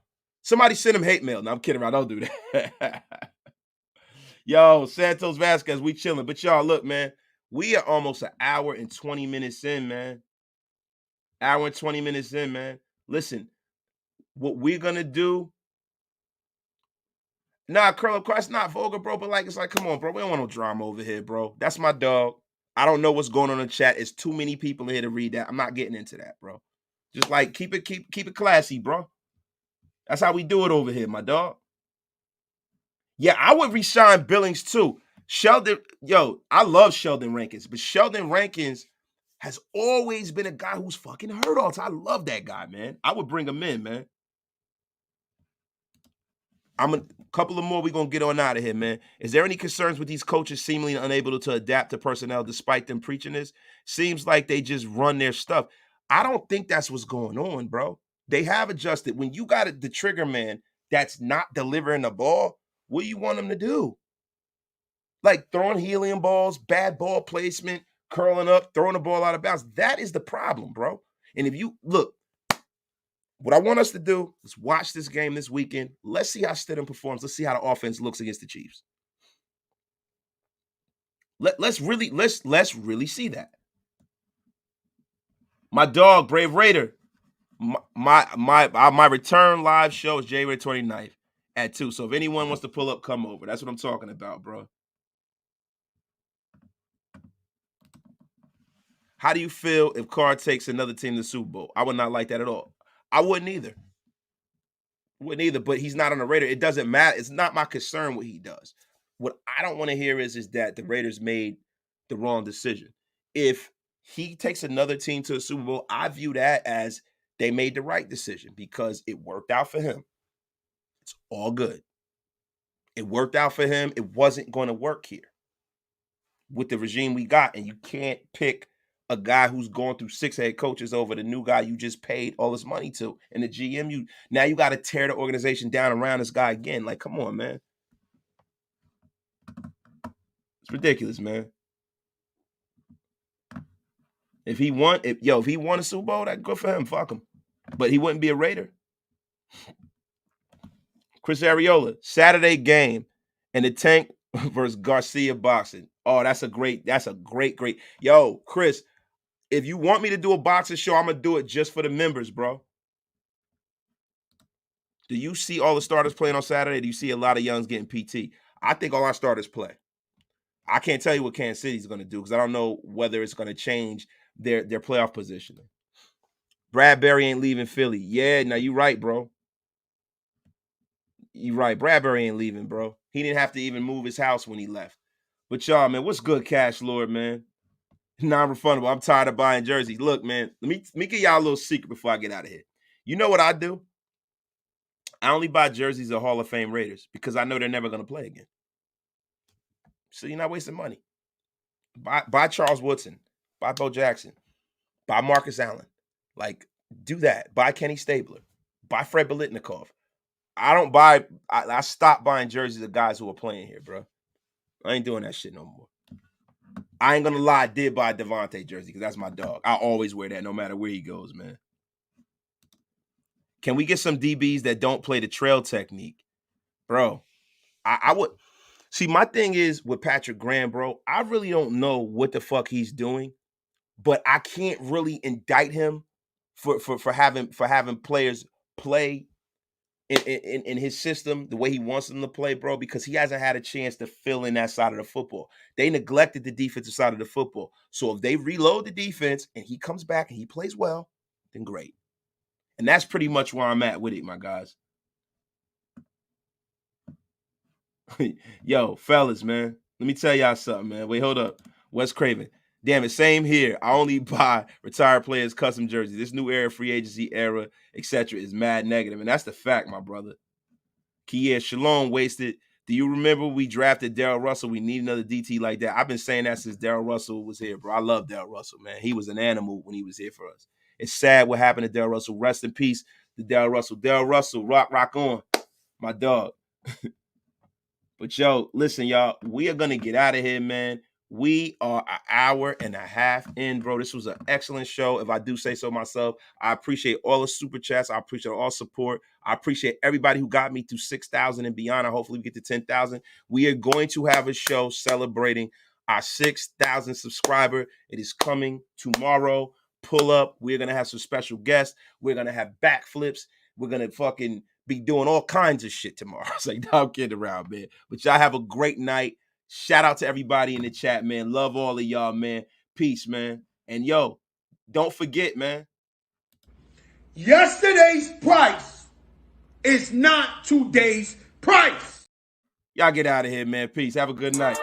Somebody send him hate mail. No, I'm kidding around. Don't do that. Yo, Santos Vasquez, we chilling. But y'all, look, man, we are almost an hour and 20 minutes in, man. Hour and 20 minutes in, man. Listen, what we're gonna do. Nah, Curl Up It's not vulgar, bro. But like, it's like, come on, bro. We don't want no drama over here, bro. That's my dog. I don't know what's going on in the chat. It's too many people in here to read that. I'm not getting into that, bro. Just like keep it classy, bro. That's how we do it over here, my dog. Yeah, I would resign Billings too. Sheldon, yo, I love Sheldon Rankins, but Sheldon Rankins has always been a guy who's fucking hurt all the time. I love that guy, man. I would bring him in, man. I'm a couple of more. We're gonna get on out of here, man. Is there any concerns with these coaches seemingly unable to adapt to personnel despite them preaching this? Seems like they just run their stuff. I don't think that's what's going on, bro. They have adjusted. When you got the trigger man that's not delivering the ball, what do you want them to do? Like throwing helium balls, bad ball placement, curling up, throwing the ball out of bounds. That is the problem, bro. And if you look, what I want us to do is watch this game this weekend. Let's see how Stidham performs. Let's see how the offense looks against the Chiefs. Let's really see that. My dog, Brave Raider. My return live show is January 29th at 2. So if anyone wants to pull up, come over. That's what I'm talking about, bro. How do you feel if Carr takes another team to the Super Bowl? I would not like that at all. I wouldn't either. But he's not on the Raider. It doesn't matter. It's not my concern what he does. What I don't want to hear is that the Raiders made the wrong decision. if he takes another team to a Super Bowl, I view that as they made the right decision because it worked out for him. It's all good. It worked out for him. It wasn't going to work here with the regime we got, and you can't pick a guy who's going through 6 head coaches over the new guy you just paid all this money to. And the GM, you got to tear the organization down around this guy again. Like, come on, man. It's ridiculous, man. If he won a Super Bowl, that's good for him. Fuck him. But he wouldn't be a Raider. Chris Ariola, Saturday game, and the Tank versus Garcia boxing. Oh, that's a great. Yo, Chris, if you want me to do a boxing show, I'm gonna do it just for the members, bro. Do you see all the starters playing on Saturday? Do you see a lot of youngs getting PT? I think all our starters play. I can't tell you what Kansas City's going to do because I don't know whether it's going to change their playoff positioning. Bradbury ain't leaving Philly. Yeah, now you're right, bro. You're right. Bradbury ain't leaving, bro. He didn't have to even move his house when he left. But y'all, man, what's good, Cash Lord, man? Non-refundable. I'm tired of buying jerseys. Look, man, let me give y'all a little secret before I get out of here. You know what I do? I only buy jerseys of Hall of Fame Raiders because I know they're never going to play again. So you're not wasting money. Buy Charles Woodson. Buy Bo Jackson. Buy Marcus Allen. Like, do that. Buy Kenny Stabler. Buy Fred Biletnikoff. I stopped buying jerseys of guys who are playing here, bro. I ain't doing that shit no more. I ain't gonna lie, I did buy a Devante jersey because that's my dog. I always wear that no matter where he goes, man. Can we get some DBs that don't play the trail technique? Bro, I would. See, my thing is with Patrick Graham, bro, I really don't know what the fuck he's doing, but I can't really indict him for having players play in his system the way he wants them to play, bro, because he hasn't had a chance to fill in that side of the football. They neglected the defensive side of the football. So if they reload the defense and he comes back and he plays well, then great. And that's pretty much where I'm at with it, my guys. Yo, fellas, man, let me tell y'all something, man. Wait, hold up. Wes Craven. Damn it, same here. I only buy retired players' custom jerseys. This new era, free agency era, etc., is mad negative, and that's the fact, my brother. Kia Shalom wasted. Do you remember we drafted Darrell Russell? We need another DT like that. I've been saying that since Darrell Russell was here, bro. I love Darrell Russell, man. He was an animal when he was here for us. It's sad what happened to Darrell Russell. Rest in peace to Darrell Russell. Darrell Russell, rock on, my dog. But yo, listen, y'all, we are going to get out of here, man. We are an hour and a half in, bro. This was an excellent show. If I do say so myself, I appreciate all the super chats. I appreciate all support. I appreciate everybody who got me to 6,000 and beyond. Hopefully we get to 10,000. We are going to have a show celebrating our 6,000 subscriber. It is coming tomorrow. Pull up. We're going to have some special guests. We're going to have backflips. We're going to fucking be doing all kinds of shit tomorrow. It's like, I'm kidding around, man. But y'all have a great night. Shout out to everybody in the chat, man. Love all of y'all, man. Peace, man. And yo, don't forget, man.
Yesterday's price is not today's price.
Y'all get out of here, man. Peace. Have a good night.